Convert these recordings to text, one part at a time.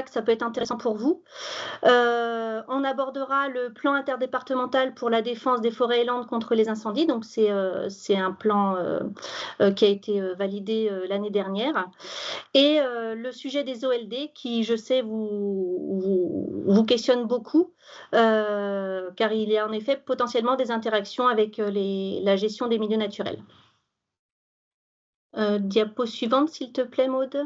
ça peut être intéressant pour vous. On abordera le plan interdépartemental pour la défense des forêts et landes contre les incendies. Donc, c'est un plan qui a été validé l'année dernière. Et le sujet des OLD, qui, je sais, vous questionne beaucoup, car il y a en effet potentiellement des interactions avec la gestion des milieux naturels. Diapo suivante, s'il te plaît, Maude.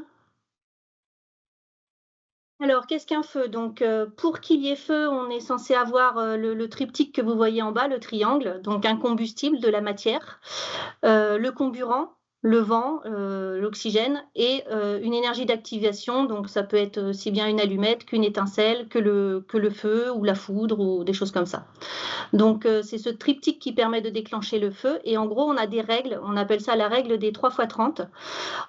Alors, qu'est-ce qu'un feu? Donc, pour qu'il y ait feu, on est censé avoir le triptyque que vous voyez en bas, le triangle, donc un combustible, de la matière, le comburant, le vent, l'oxygène et une énergie d'activation. Donc, ça peut être aussi bien une allumette qu'une étincelle, que le feu ou la foudre ou des choses comme ça. Donc, c'est ce triptyque qui permet de déclencher le feu. Et en gros, on a des règles, on appelle ça la règle des 3 x 30.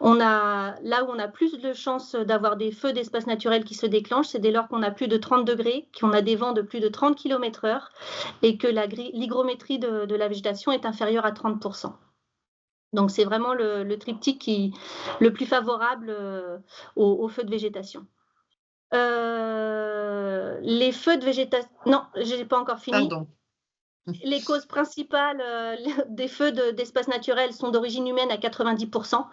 Là où on a plus de chances d'avoir des feux d'espace naturel qui se déclenchent, c'est dès lors qu'on a plus de 30 degrés, qu'on a des vents de plus de 30 km/h et que l'hygrométrie de la végétation est inférieure à 30%. Donc, c'est vraiment le triptyque le plus favorable aux feux de végétation. Les feux de végétation... Non, je n'ai pas encore fini. Pardon. Les causes principales des feux d'espace naturel sont d'origine humaine à 90%.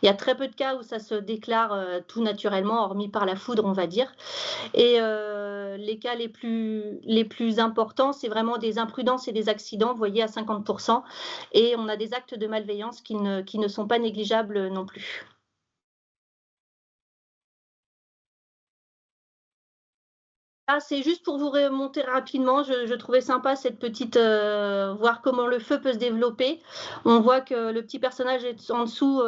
Il y a très peu de cas où ça se déclare tout naturellement, hormis par la foudre, on va dire. Et les cas les plus importants, c'est vraiment des imprudences et des accidents, vous voyez, à 50%. Et on a des actes de malveillance qui ne sont pas négligeables non plus. C'est juste pour vous remonter rapidement, je trouvais sympa cette petite, voir comment le feu peut se développer. On voit que le petit personnage en dessous,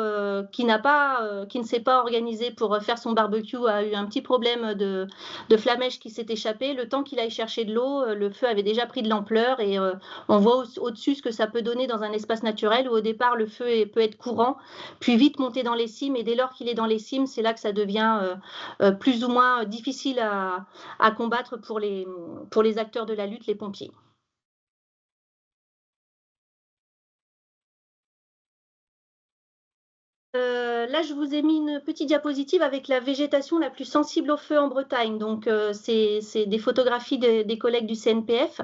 qui ne s'est pas organisé pour faire son barbecue, a eu un petit problème de flamèche qui s'est échappé. Le temps qu'il aille chercher de l'eau, le feu avait déjà pris de l'ampleur et on voit au-dessus ce que ça peut donner dans un espace naturel où au départ le feu peut être courant, puis vite monter dans les cimes, et dès lors qu'il est dans les cimes, c'est là que ça devient plus ou moins difficile à combattre pour les acteurs de la lutte, les pompiers. Là, je vous ai mis une petite diapositive avec la végétation la plus sensible au feu en Bretagne. Donc, c'est des photographies des collègues du CNPF.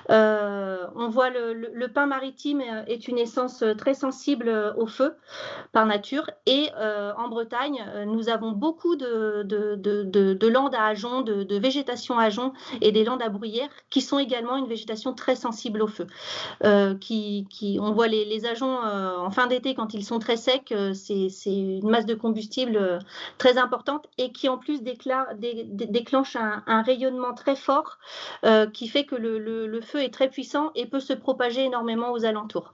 On voit le pin maritime est une essence très sensible au feu par nature. Et en Bretagne, nous avons beaucoup de landes à ajoncs, de végétation à ajoncs et des landes à bruyères qui sont également une végétation très sensible au feu. On voit les ajoncs en fin d'été quand ils sont très secs, c'est une masse de combustible très importante et qui en plus déclenche un rayonnement très fort qui fait que le feu est très puissant et peut se propager énormément aux alentours.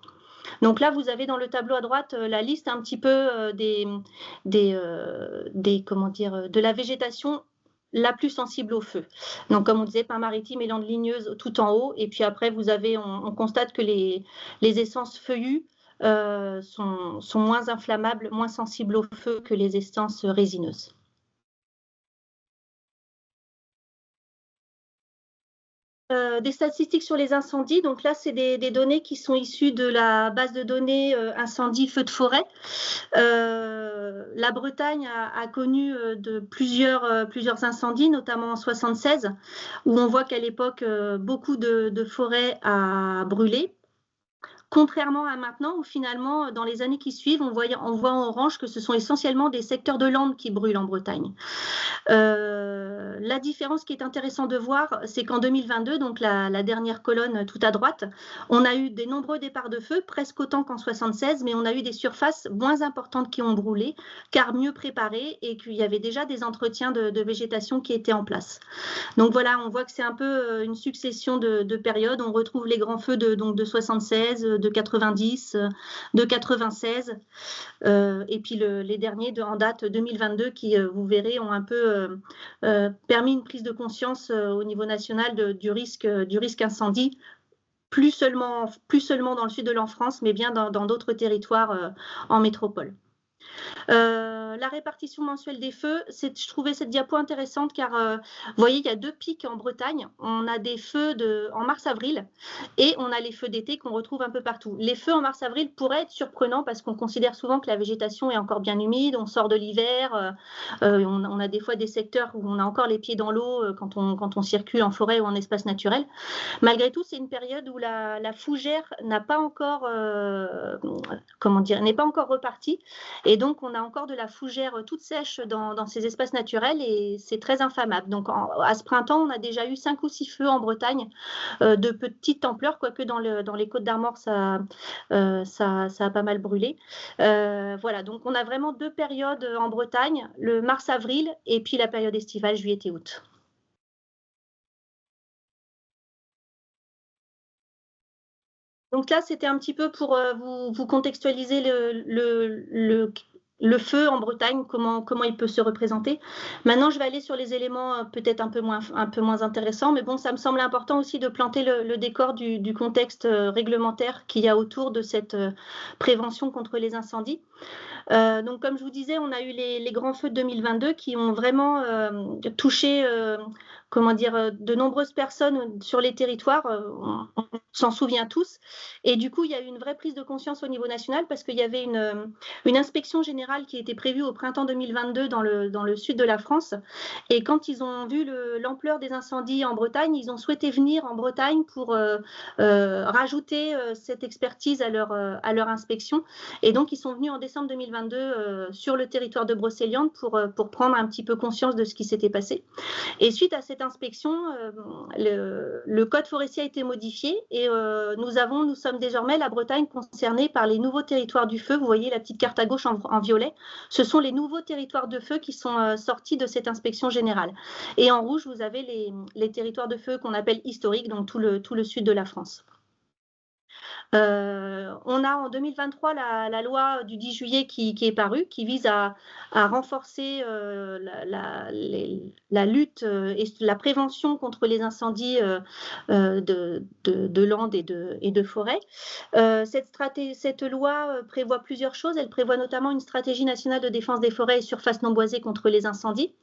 Donc là, vous avez dans le tableau à droite la liste un petit peu de la végétation la plus sensible au feu. Donc, comme on disait, pin maritime et landes ligneuses tout en haut. Et puis après, on constate que les essences feuillues sont moins inflammables, moins sensibles au feu que les essences résineuses. Des statistiques sur les incendies. Donc là, c'est des données qui sont issues de la base de données incendie feux de forêt. La Bretagne a connu plusieurs incendies, notamment en 1976, où on voit qu'à l'époque, beaucoup de forêts a brûlé. Contrairement à maintenant, où finalement, dans les années qui suivent, on voit en orange que ce sont essentiellement des secteurs de landes qui brûlent en Bretagne. La différence qui est intéressante de voir, c'est qu'en 2022, donc la dernière colonne tout à droite, on a eu des nombreux départs de feu, presque autant qu'en 1976, mais on a eu des surfaces moins importantes qui ont brûlé, car mieux préparées, et qu'il y avait déjà des entretiens de végétation qui étaient en place. Donc voilà, on voit que c'est un peu une succession de périodes. On retrouve les grands feux de 1976, de 90, de 96, et puis les derniers en date 2022 qui, vous verrez, ont un peu permis une prise de conscience au niveau national du risque incendie, plus seulement dans le sud de la France, mais bien dans d'autres territoires en métropole. La répartition mensuelle des feux, je trouvais cette diapo intéressante car vous voyez, il y a 2 pics en Bretagne. On a des feux en mars-avril et on a les feux d'été qu'on retrouve un peu partout. Les feux en mars-avril pourraient être surprenants parce qu'on considère souvent que la végétation est encore bien humide, on sort de l'hiver, on a des fois des secteurs où on a encore les pieds dans l'eau quand on circule en forêt ou en espace naturel. Malgré tout, c'est une période où la fougère n'a pas encore, n'est pas encore repartie et donc on a encore de la fougère toute sèche dans ces espaces naturels et c'est très inflammable. Donc à ce printemps, on a déjà eu 5 ou 6 feux en Bretagne de petite ampleur, quoique dans les Côtes d'Armor, ça a pas mal brûlé. Voilà, donc on a vraiment 2 périodes en Bretagne, le mars-avril et puis la période estivale, juillet et août. Donc là, c'était un petit peu pour vous contextualiser le feu en Bretagne, comment il peut se représenter. Maintenant, je vais aller sur les éléments peut-être un peu moins intéressants, mais bon, ça me semble important aussi de planter le décor du contexte réglementaire qu'il y a autour de cette prévention contre les incendies. Donc, comme je vous disais, on a eu les grands feux de 2022 qui ont vraiment touché de nombreuses personnes sur les territoires. On s'en souvient tous. Et du coup, il y a eu une vraie prise de conscience au niveau national parce qu'il y avait une inspection générale qui était prévue au printemps 2022 dans le sud de la France. Et quand ils ont vu l'ampleur des incendies en Bretagne, ils ont souhaité venir en Bretagne pour rajouter cette expertise à leur inspection. Et donc, ils sont venus en décembre 2022 sur le territoire de Brocéliande pour prendre un petit peu conscience de ce qui s'était passé. Et suite à cette inspection, le code forestier a été modifié et nous sommes désormais la Bretagne concernée par les nouveaux territoires du feu. Vous voyez la petite carte à gauche en violet. Ce sont les nouveaux territoires de feu qui sont sortis de cette inspection générale. Et en rouge, vous avez les territoires de feu qu'on appelle historiques, donc tout le sud de la France. On a en 2023 la loi du 10 juillet qui est parue, qui vise à renforcer la lutte et la prévention contre les incendies de landes et de forêts. Cette loi prévoit plusieurs choses. Elle prévoit notamment une stratégie nationale de défense des forêts et surfaces non boisées contre les incendies.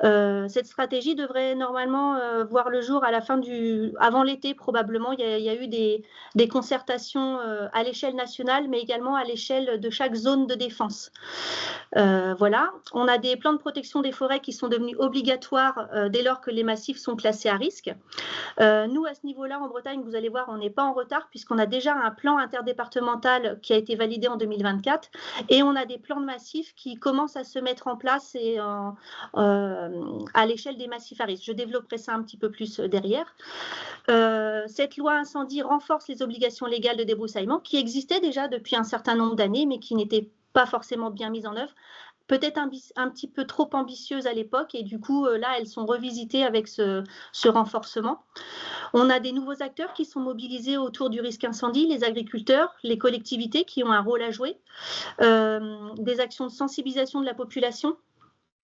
Cette stratégie devrait normalement voir le jour avant l'été probablement. Il y a eu des concertations à l'échelle nationale, mais également à l'échelle de chaque zone de défense. Voilà. On a des plans de protection des forêts qui sont devenus obligatoires dès lors que les massifs sont classés à risque. Nous, à ce niveau-là, en Bretagne, vous allez voir, on n'est pas en retard puisqu'on a déjà un plan interdépartemental qui a été validé en 2024 et on a des plans de massifs qui commencent à se mettre en place à l'échelle des massifs à risque. Je développerai ça un petit peu plus derrière. Cette loi incendie renforce les obligations légales de débroussaillement qui existaient déjà depuis un certain nombre d'années, mais qui n'étaient pas forcément bien mises en œuvre. Peut-être un petit peu trop ambitieuses à l'époque et du coup, là, elles sont revisitées avec ce renforcement. On a des nouveaux acteurs qui sont mobilisés autour du risque incendie, les agriculteurs, les collectivités qui ont un rôle à jouer, des actions de sensibilisation de la population.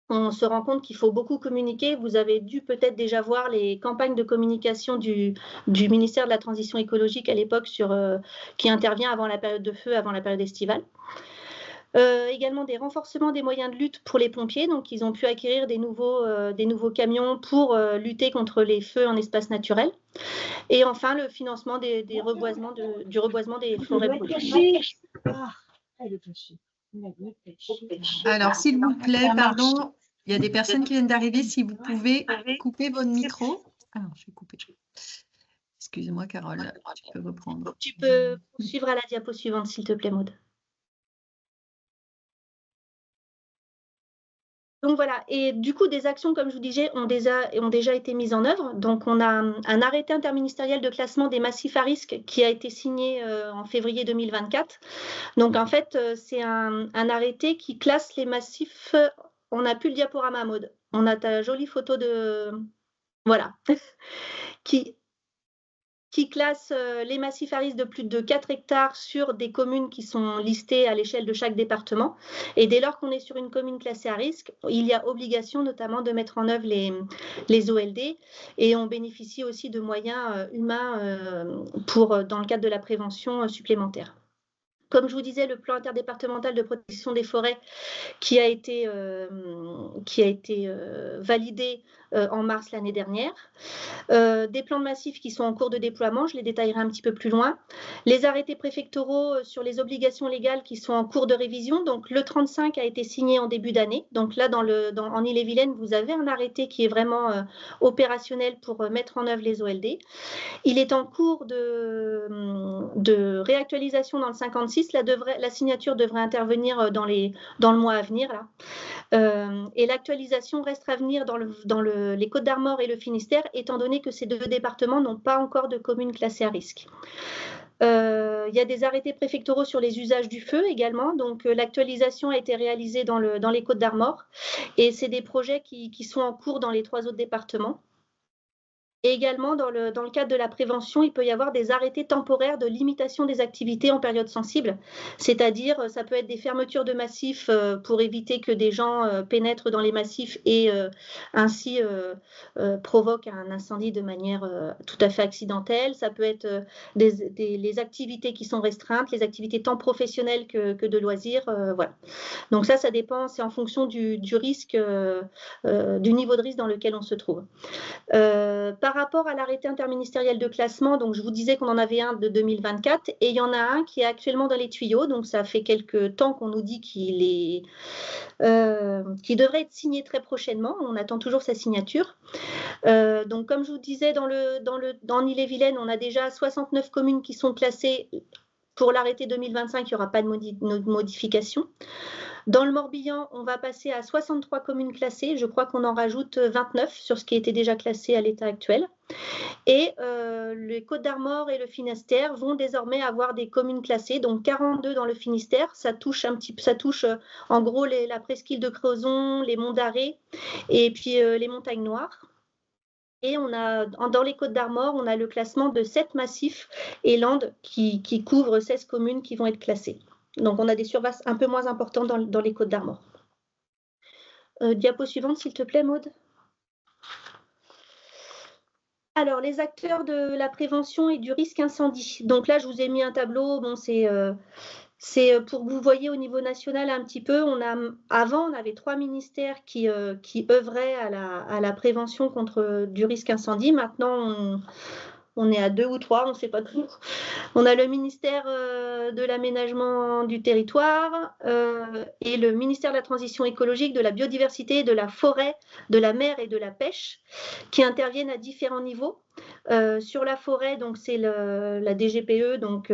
On se rend compte qu'il faut beaucoup communiquer. Vous avez dû peut-être déjà voir les campagnes de communication du ministère de la Transition écologique à l'époque qui intervient avant la période de feu, avant la période estivale. Également des renforcements des moyens de lutte pour les pompiers. Donc, ils ont pu acquérir des nouveaux camions pour lutter contre les feux en espace naturel. Et enfin, le financement du reboisement des forêts brûlées. Alors, s'il vous plaît, pardon, il y a des personnes qui viennent d'arriver. Si vous pouvez couper votre micro. Alors, je vais couper. Excuse-moi, Carole, tu peux reprendre. Tu peux poursuivre à la diapo suivante, s'il te plaît, Maud. Donc voilà, et du coup, des actions, comme je vous disais, ont déjà été mises en œuvre. Donc, on a un arrêté interministériel de classement des massifs à risque qui a été signé en février 2024. Donc, en fait, c'est un arrêté qui classe les massifs. On n'a plus le diaporama, Maud. On a ta jolie photo de. Voilà. qui classe les massifs à risque de plus de 4 hectares sur des communes qui sont listées à l'échelle de chaque département. Et dès lors qu'on est sur une commune classée à risque, il y a obligation notamment de mettre en œuvre les OLD et on bénéficie aussi de moyens humains dans le cadre de la prévention supplémentaire. Comme je vous disais, le plan interdépartemental de protection des forêts qui a été validé en mars l'année dernière. Des plans de massifs qui sont en cours de déploiement, je les détaillerai un petit peu plus loin. Les arrêtés préfectoraux sur les obligations légales qui sont en cours de révision. Donc le 35 a été signé en début d'année. Donc là, en Ille-et-Vilaine, vous avez un arrêté qui est vraiment opérationnel pour mettre en œuvre les OLD. Il est en cours de réactualisation dans le 56. La signature devrait intervenir dans le mois à venir. Là. Et l'actualisation reste à venir dans les Côtes-d'Armor et le Finistère, étant donné que ces deux départements n'ont pas encore de communes classées à risque. Il y a des arrêtés préfectoraux sur les usages du feu également. Donc l'actualisation a été réalisée dans les Côtes-d'Armor et c'est des projets qui sont en cours dans les 3 autres départements. Et également, dans le cadre de la prévention, il peut y avoir des arrêtés temporaires de limitation des activités en période sensible. C'est-à-dire, ça peut être des fermetures de massifs pour éviter que des gens pénètrent dans les massifs et ainsi provoquent un incendie de manière tout à fait accidentelle. Ça peut être les activités qui sont restreintes, les activités tant professionnelles que de loisirs. Voilà. Donc ça dépend, c'est en fonction du risque, du niveau de risque dans lequel on se trouve. Par rapport à l'arrêté interministériel de classement, donc je vous disais qu'on en avait un de 2024 et il y en a un qui est actuellement dans les tuyaux, donc ça fait quelques temps qu'on nous dit qu'il devrait être signé très prochainement, on attend toujours sa signature. Donc comme je vous disais, dans Ille-et-Vilaine, on a déjà 69 communes qui sont classées. Pour l'arrêté 2025, il n'y aura pas de modification. Dans le Morbihan, on va passer à 63 communes classées. Je crois qu'on en rajoute 29 sur ce qui était déjà classé à l'état actuel. Et les Côtes-d'Armor et le Finistère vont désormais avoir des communes classées, donc 42 dans le Finistère. Ça touche en gros la presqu'île de Crozon, les monts d'Arrée et puis les montagnes noires. Et dans les Côtes-d'Armor, on a le classement de 7 massifs et landes qui couvrent 16 communes qui vont être classées. Donc, on a des surfaces un peu moins importantes dans les Côtes-d'Armor. Diapo suivante, s'il te plaît, Maude. Alors, les acteurs de la prévention et du risque incendie. Donc là, je vous ai mis un tableau. Bon, c'est pour que vous voyez au niveau national un petit peu. Avant, on avait 3 ministères qui œuvraient à la prévention du risque incendie. Maintenant, on est à 2 ou 3, on ne sait pas trop. On a le ministère de l'aménagement du territoire et le ministère de la transition écologique, de la biodiversité, de la forêt, de la mer et de la pêche qui interviennent à différents niveaux. Sur la forêt, donc c'est la DGPE, donc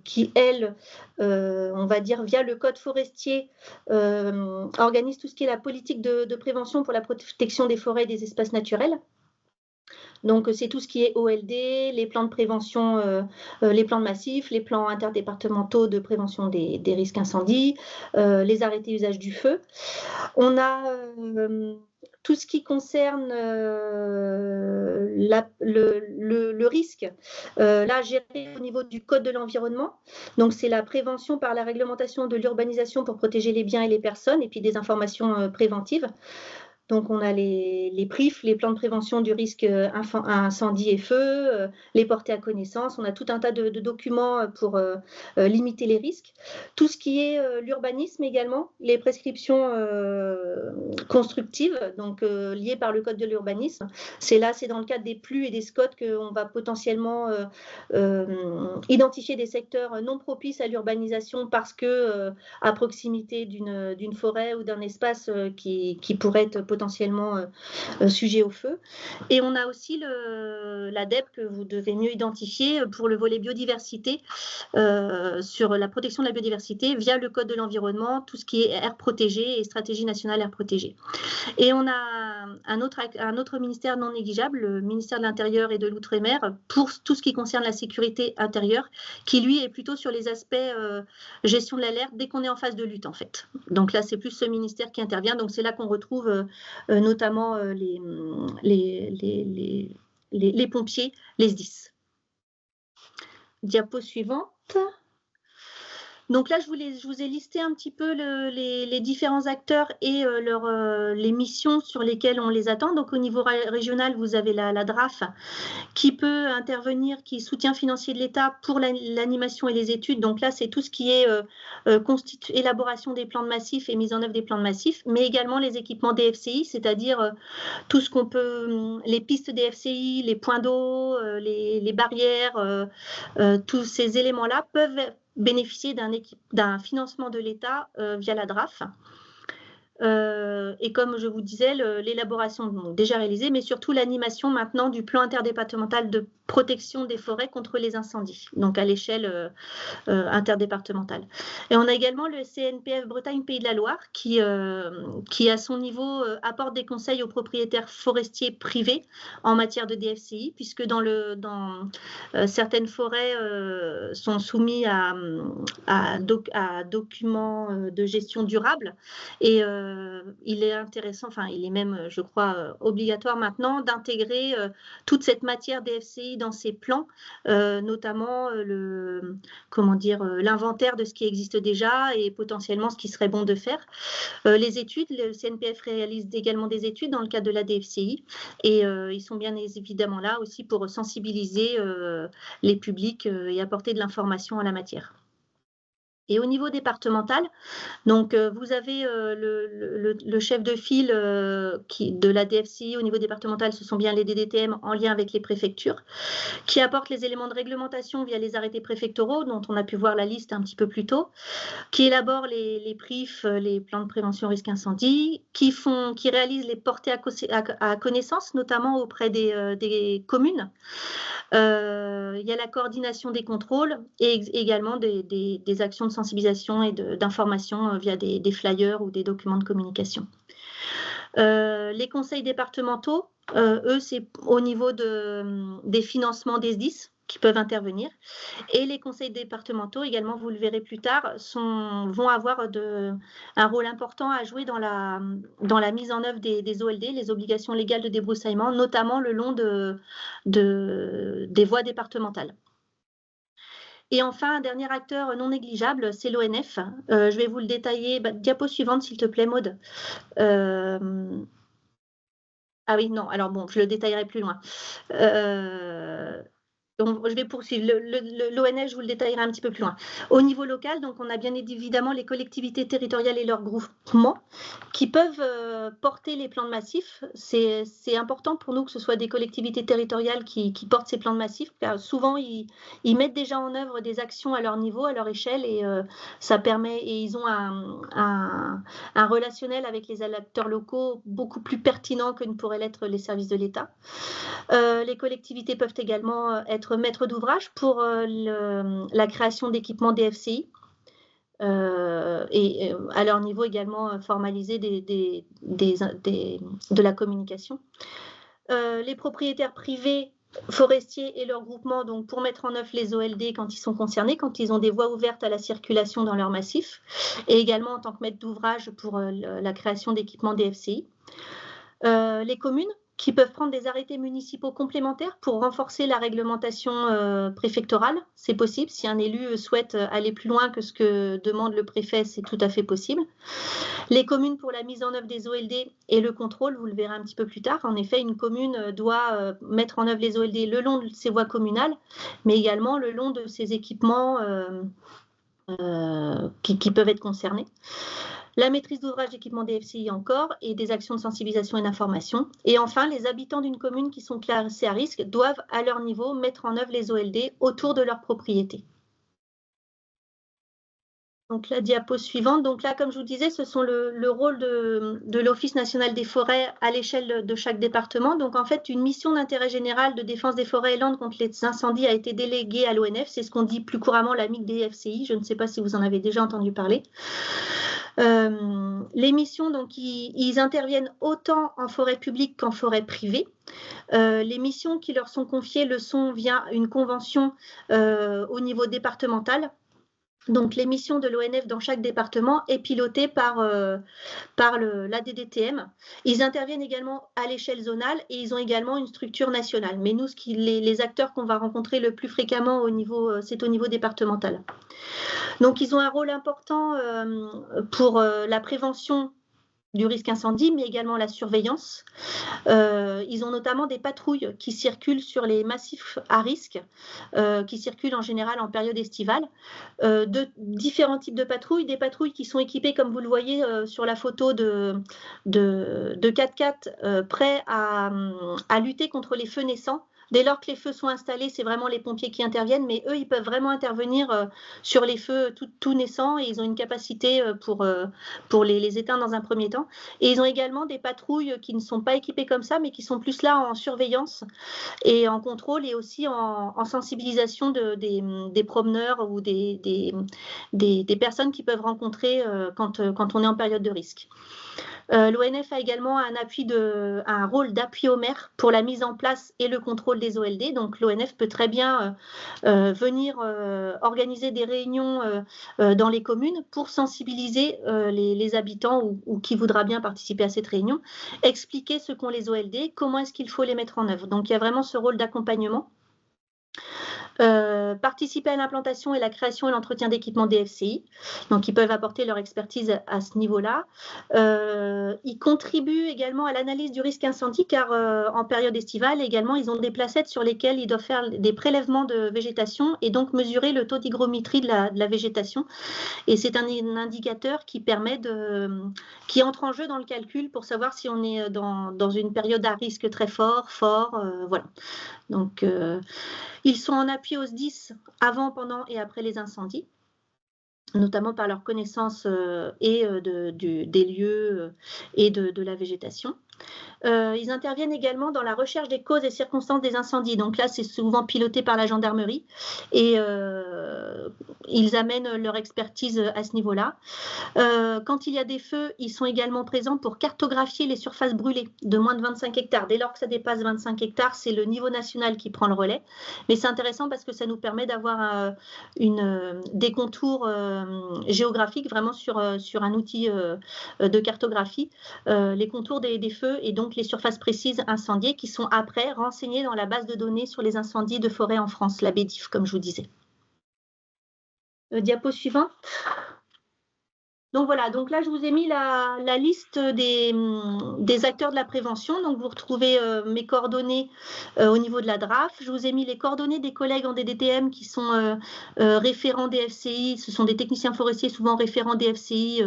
qui elle, on va dire via le code forestier, organise tout ce qui est la politique de prévention pour la protection des forêts et des espaces naturels. Donc, c'est tout ce qui est OLD, les plans de prévention, les plans de massifs, les plans interdépartementaux de prévention des risques incendies, les arrêtés usage du feu. On a tout ce qui concerne le risque, là géré au niveau du code de l'environnement. Donc, c'est la prévention par la réglementation de l'urbanisation pour protéger les biens et les personnes et puis des informations préventives. Donc, on a les PRIF, les plans de prévention du risque incendie et feu, les portées à connaissance. On a tout un tas de documents pour limiter les risques. Tout ce qui est l'urbanisme également, les prescriptions constructives, donc liées par le code de l'urbanisme. C'est dans le cadre des PLU et des SCOT qu'on va potentiellement identifier des secteurs non propices à l'urbanisation parce que à proximité d'une forêt ou d'un espace qui pourrait être potentiellement sujet au feu. Et on a aussi la DEP que vous devez mieux identifier pour le volet biodiversité, sur la protection de la biodiversité via le code de l'environnement, tout ce qui est aire protégée et stratégie nationale aire protégée. Et on a un autre ministère non négligeable, le ministère de l'Intérieur et de l'Outre-mer, pour tout ce qui concerne la sécurité intérieure, qui lui est plutôt sur les aspects gestion de l'alerte dès qu'on est en phase de lutte en fait. Donc là, c'est plus ce ministère qui intervient. Donc c'est là qu'on retrouve notamment les pompiers, les SDIS. Diapo suivante. Donc là, je vous ai listé un petit peu les différents acteurs et les missions sur lesquelles on les attend. Donc au niveau régional, vous avez la DRAF qui peut intervenir, qui est soutien financier de l'État pour l'animation et les études. Donc là, c'est tout ce qui est élaboration des plans de massif et mise en œuvre des plans de massif, mais également les équipements DFCI, c'est-à-dire tout ce qu'on peut, les pistes DFCI, les points d'eau, les barrières, tous ces éléments-là peuvent bénéficier d'un financement de l'État via la DRAF. Et comme je vous disais, l'élaboration déjà réalisée, mais surtout l'animation maintenant du plan interdépartemental de protection des forêts contre les incendies, donc à l'échelle interdépartementale. Et on a également le CNPF Bretagne Pays de la Loire qui à son niveau apporte des conseils aux propriétaires forestiers privés en matière de DFCI, puisque certaines forêts sont soumises à documents de gestion durable, et il est intéressant, enfin il est même, je crois, obligatoire maintenant d'intégrer toute cette matière DFCI dans ces plans, notamment l'inventaire de ce qui existe déjà et potentiellement ce qui serait bon de faire. Les études, le CNPF réalise également des études dans le cadre de la DFCI, et ils sont bien évidemment là aussi pour sensibiliser les publics et apporter de l'information en la matière. Et au niveau départemental, donc vous avez le chef de file de la DFCI au niveau départemental, ce sont bien les DDTM en lien avec les préfectures, qui apportent les éléments de réglementation via les arrêtés préfectoraux, dont on a pu voir la liste un petit peu plus tôt, qui élaborent les PRIF, les plans de prévention risque incendie, qui réalisent les portées à connaissance, notamment auprès des communes. Il y a la coordination des contrôles et également des actions de sensibilisation et d'information via des flyers ou des documents de communication. Les conseils départementaux, eux, c'est au niveau des financements des SDIS qui peuvent intervenir. Et les conseils départementaux, également, vous le verrez plus tard, vont avoir un rôle important à jouer dans la mise en œuvre des OLD, les obligations légales de débroussaillement, notamment le long des voies départementales. Et enfin, un dernier acteur non négligeable, c'est l'ONF. Je vais vous le détailler. Diapo suivante, s'il te plaît, Maude. Ah oui, non, alors bon, je le détaillerai plus loin. Donc, je vais poursuivre. L'ONF, je vous le détaillerai un petit peu plus loin. Au niveau local, donc, on a bien évidemment les collectivités territoriales et leurs groupements qui peuvent porter les plans de massif. C'est important pour nous que ce soit des collectivités territoriales qui portent ces plans de massif, car souvent, ils mettent déjà en œuvre des actions à leur niveau, à leur échelle, et ça permet, et ils ont un relationnel avec les acteurs locaux beaucoup plus pertinent que ne pourraient l'être les services de l'État. Les collectivités peuvent également être maîtres d'ouvrage pour la création d'équipements DFCI et à leur niveau également formaliser de la communication. Les propriétaires privés forestiers et leurs groupements, donc pour mettre en œuvre les OLD quand ils sont concernés, quand ils ont des voies ouvertes à la circulation dans leur massif, et également en tant que maître d'ouvrage pour la création d'équipements DFCI. Les communes qui peuvent prendre des arrêtés municipaux complémentaires pour renforcer la réglementation préfectorale. C'est possible. Si un élu souhaite aller plus loin que ce que demande le préfet, c'est tout à fait possible. Les communes pour la mise en œuvre des OLD et le contrôle, vous le verrez un petit peu plus tard. En effet, une commune doit mettre en œuvre les OLD le long de ses voies communales, mais également le long de ses équipements qui peuvent être concernés. La maîtrise d'ouvrage d'équipements DFCI encore, et des actions de sensibilisation et d'information. Et enfin, les habitants d'une commune qui sont classés à risque doivent, à leur niveau, mettre en œuvre les OLD autour de leur propriété. Donc la diapo suivante. Donc là, comme je vous disais, ce sont le rôle de l'Office national des forêts à l'échelle de chaque département. Donc en fait, une mission d'intérêt général de défense des forêts et landes contre les incendies a été déléguée à l'ONF. C'est ce qu'on dit plus couramment la MIC DFCI. Je ne sais pas si vous en avez déjà entendu parler. Les missions, donc, ils interviennent autant en forêt publique qu'en forêt privée. Les missions qui leur sont confiées le sont via une convention au niveau départemental. Donc, les missions de l'ONF dans chaque département est pilotée par l'ADDTM. Ils interviennent également à l'échelle zonale et ils ont également une structure nationale. Mais nous, les acteurs qu'on va rencontrer le plus fréquemment, c'est au niveau départemental. Donc, ils ont un rôle important pour la prévention du risque incendie, mais également la surveillance. Ils ont notamment des patrouilles qui circulent sur les massifs à risque, qui circulent en général en période estivale. De différents types de patrouilles, des patrouilles qui sont équipées, comme vous le voyez sur la photo de 4x4, prêts à lutter contre les feux naissants. Dès lors que les feux sont installés, c'est vraiment les pompiers qui interviennent, mais eux, ils peuvent vraiment intervenir sur les feux tout naissants et ils ont une capacité pour les éteindre dans un premier temps. Et ils ont également des patrouilles qui ne sont pas équipées comme ça, mais qui sont plus là en surveillance et en contrôle et aussi en sensibilisation des promeneurs ou des personnes qui peuvent rencontrer quand on est en période de risque. L'ONF a également un rôle d'appui au maire pour la mise en place et le contrôle des OLD. Donc l'ONF peut très bien venir organiser des réunions dans les communes pour sensibiliser les habitants ou qui voudra bien participer à cette réunion, expliquer ce qu'ont les OLD, comment est-ce qu'il faut les mettre en œuvre. Donc il y a vraiment ce rôle d'accompagnement. Participer à l'implantation et la création et l'entretien d'équipements DFCI, donc ils peuvent apporter leur expertise à ce niveau-là. Ils contribuent également à l'analyse du risque incendie car en période estivale également ils ont des placettes sur lesquelles ils doivent faire des prélèvements de végétation et donc mesurer le taux d'hygrométrie de la végétation et c'est un indicateur qui entre en jeu dans le calcul pour savoir si on est dans une période à risque très fort, voilà. Donc ils sont en appui aux SDIS avant, pendant et après les incendies, notamment par leur connaissance des lieux et de la végétation. Ils interviennent également dans la recherche des causes et circonstances des incendies. Donc là, c'est souvent piloté par la gendarmerie et ils amènent leur expertise à ce niveau-là. Quand il y a des feux, ils sont également présents pour cartographier les surfaces brûlées de moins de 25 hectares. Dès lors que ça dépasse 25 hectares, c'est le niveau national qui prend le relais. Mais c'est intéressant parce que ça nous permet d'avoir des contours géographiques vraiment sur un outil de cartographie, les contours des feux et donc les surfaces précises incendiées qui sont après renseignées dans la base de données sur les incendies de forêt en France, la BEDIF, comme je vous disais. Diapo suivante. Donc voilà, donc là je vous ai mis la liste des acteurs de la prévention. Donc vous retrouvez mes coordonnées au niveau de la DRAF. Je vous ai mis les coordonnées des collègues en DDTM qui sont référents DFCI. Ce sont des techniciens forestiers souvent référents DFCI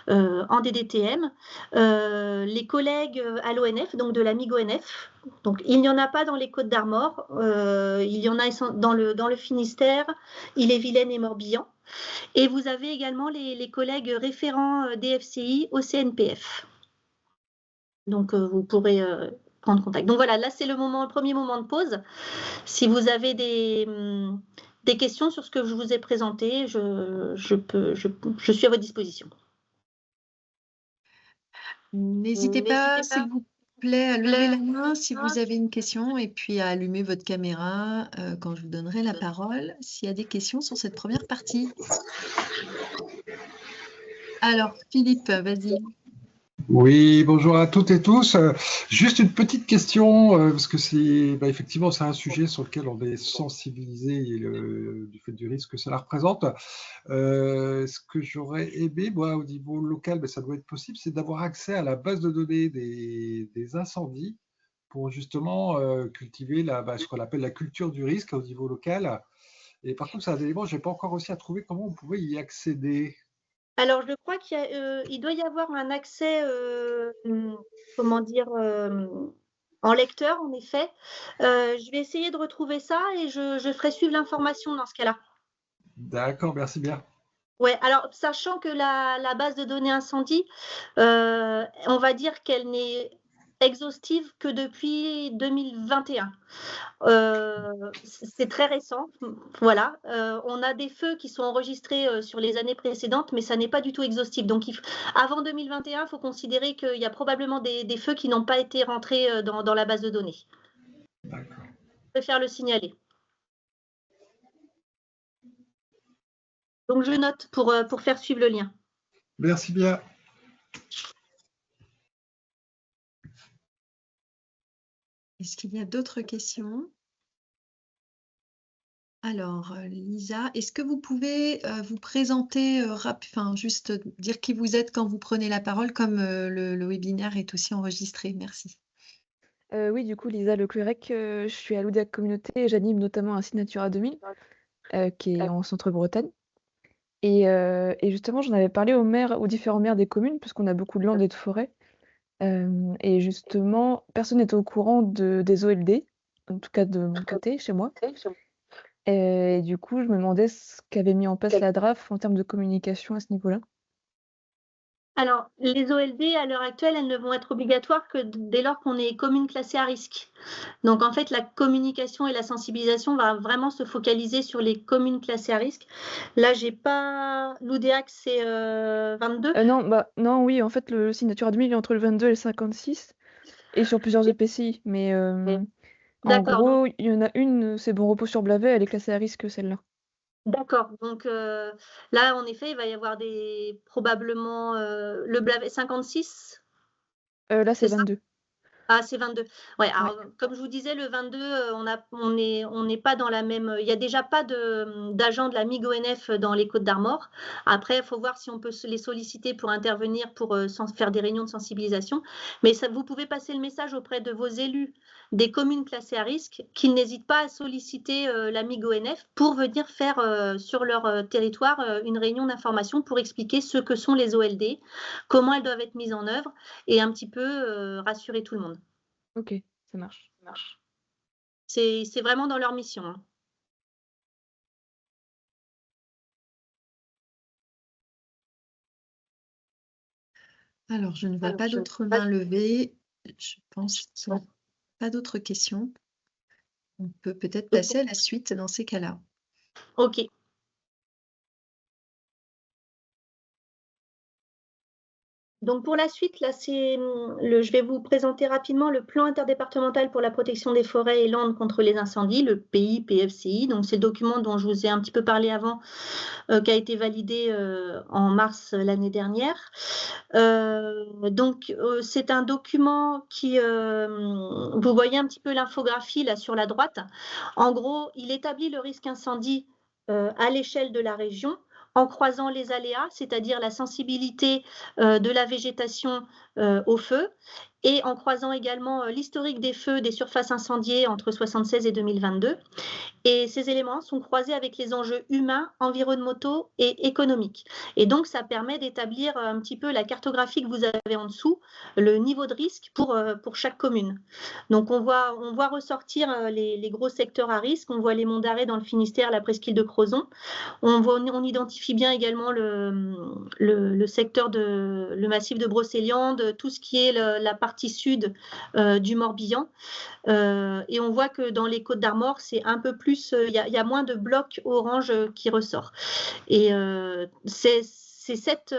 en DDTM. Les collègues à l'ONF, donc de la MIG-ONF. Donc il n'y en a pas dans les Côtes d'Armor. Il y en a dans le Finistère, Ille-et-Vilaine et Morbihan. Et vous avez également les collègues référents DFCI au CNPF. Donc, vous pourrez prendre contact. Donc voilà, là, c'est le premier moment de pause. Si vous avez des questions sur ce que je vous ai présenté, je suis à votre disposition. N'hésitez pas, s'il vous plaît, à lever la main si vous avez une question et puis à allumer votre caméra quand je vous donnerai la parole, s'il y a des questions sur cette première partie. Alors, Philippe, vas-y. Oui, bonjour à toutes et tous. Juste une petite question, parce que effectivement, c'est un sujet sur lequel on est sensibilisé du fait du risque que cela représente. Ce que j'aurais aimé, moi, au niveau local, mais ça doit être possible, c'est d'avoir accès à la base de données des incendies pour justement cultiver ce qu'on appelle la culture du risque au niveau local. Et par contre, c'est un élément, je n'ai pas encore réussi à trouver comment on pouvait y accéder. Alors, je crois qu'il doit y avoir un accès, comment dire, en lecteur, en effet. Je vais essayer de retrouver ça et je ferai suivre l'information dans ce cas-là. D'accord, merci bien. Ouais, alors, sachant que la base de données incendie, on va dire qu'elle n'est exhaustive que depuis 2021. C'est très récent, voilà. On a des feux qui sont enregistrés sur les années précédentes, mais ça n'est pas du tout exhaustif. Donc, avant 2021, il faut considérer qu'il y a probablement des feux qui n'ont pas été rentrés dans la base de données. D'accord. Je préfère le signaler. Donc, je note pour faire suivre le lien. Merci bien. Est-ce qu'il y a d'autres questions? Alors, Lisa, est-ce que vous pouvez vous présenter, juste dire qui vous êtes quand vous prenez la parole, comme le webinaire est aussi enregistré. Merci. Oui, du coup, Lisa Leclerc, je suis à l'Oudiac Communauté et j'anime notamment un site Natura 2000 qui est en Centre-Bretagne. Et justement, j'en avais parlé aux différents maires des communes, puisqu'on a beaucoup de landes et de forêts. Et justement, personne n'était au courant des OLD, en tout cas de mon côté, chez moi. Et du coup, je me demandais ce qu'avait mis en place la DRAF en termes de communication à ce niveau-là. Alors, les OLD, à l'heure actuelle, elles ne vont être obligatoires que dès lors qu'on est commune classée à risque. Donc, en fait, la communication et la sensibilisation va vraiment se focaliser sur les communes classées à risque. Là, j'ai pas... L'Oudéac, c'est 22. Non, oui, en fait, le site Natura 2000 est entre le 22 et le 56, et sur plusieurs EPCI. Mais en gros, il y en a une, c'est Bon Repos sur Blavet, elle est classée à risque, celle-là. D'accord. Donc, là, en effet, il va y avoir probablement le Blavet 56. Là, c'est 22. Ah, c'est 22. Ouais, alors, comme je vous disais, le 22, on n'est pas dans la même. Il n'y a déjà pas d'agents de la MIG-ONF dans les Côtes d'Armor. Après, il faut voir si on peut les solliciter pour intervenir, pour faire des réunions de sensibilisation. Mais vous pouvez passer le message auprès de vos élus des communes classées à risque qu'ils n'hésitent pas à solliciter la MIG-ONF pour venir faire sur leur territoire une réunion d'information pour expliquer ce que sont les OLD, comment elles doivent être mises en œuvre et un petit peu rassurer tout le monde. Ok, ça marche. C'est vraiment dans leur mission. Hein. Alors, je ne vois pas d'autres mains levées. Je pense qu'il n'y a pas d'autres questions. On peut peut-être passer à la suite dans ces cas-là. Ok. Donc pour la suite, là, je vais vous présenter rapidement le plan interdépartemental pour la protection des forêts et landes contre les incendies, le PI-PFCI. Donc c'est le document dont je vous ai un petit peu parlé avant, qui a été validé en mars l'année dernière. C'est un document qui, vous voyez un petit peu l'infographie là sur la droite. En gros, il établit le risque incendie à l'échelle de la région, en croisant les aléas, c'est-à-dire la sensibilité de la végétation au feu, et en croisant également l'historique des feux des surfaces incendiées entre 1976 et 2022. Et ces éléments sont croisés avec les enjeux humains, environnementaux et économiques. Et donc, ça permet d'établir un petit peu la cartographie que vous avez en dessous, le niveau de risque pour chaque commune. Donc, on voit ressortir les gros secteurs à risque. On voit les monts d'Arrée dans le Finistère, la presqu'île de Crozon. On identifie bien également le secteur le massif de Brocéliande, tout ce qui est la partie sud du Morbihan. Et on voit que dans les Côtes d'Armor, c'est un peu plus, il y a moins de blocs orange qui ressort. Et c'est cette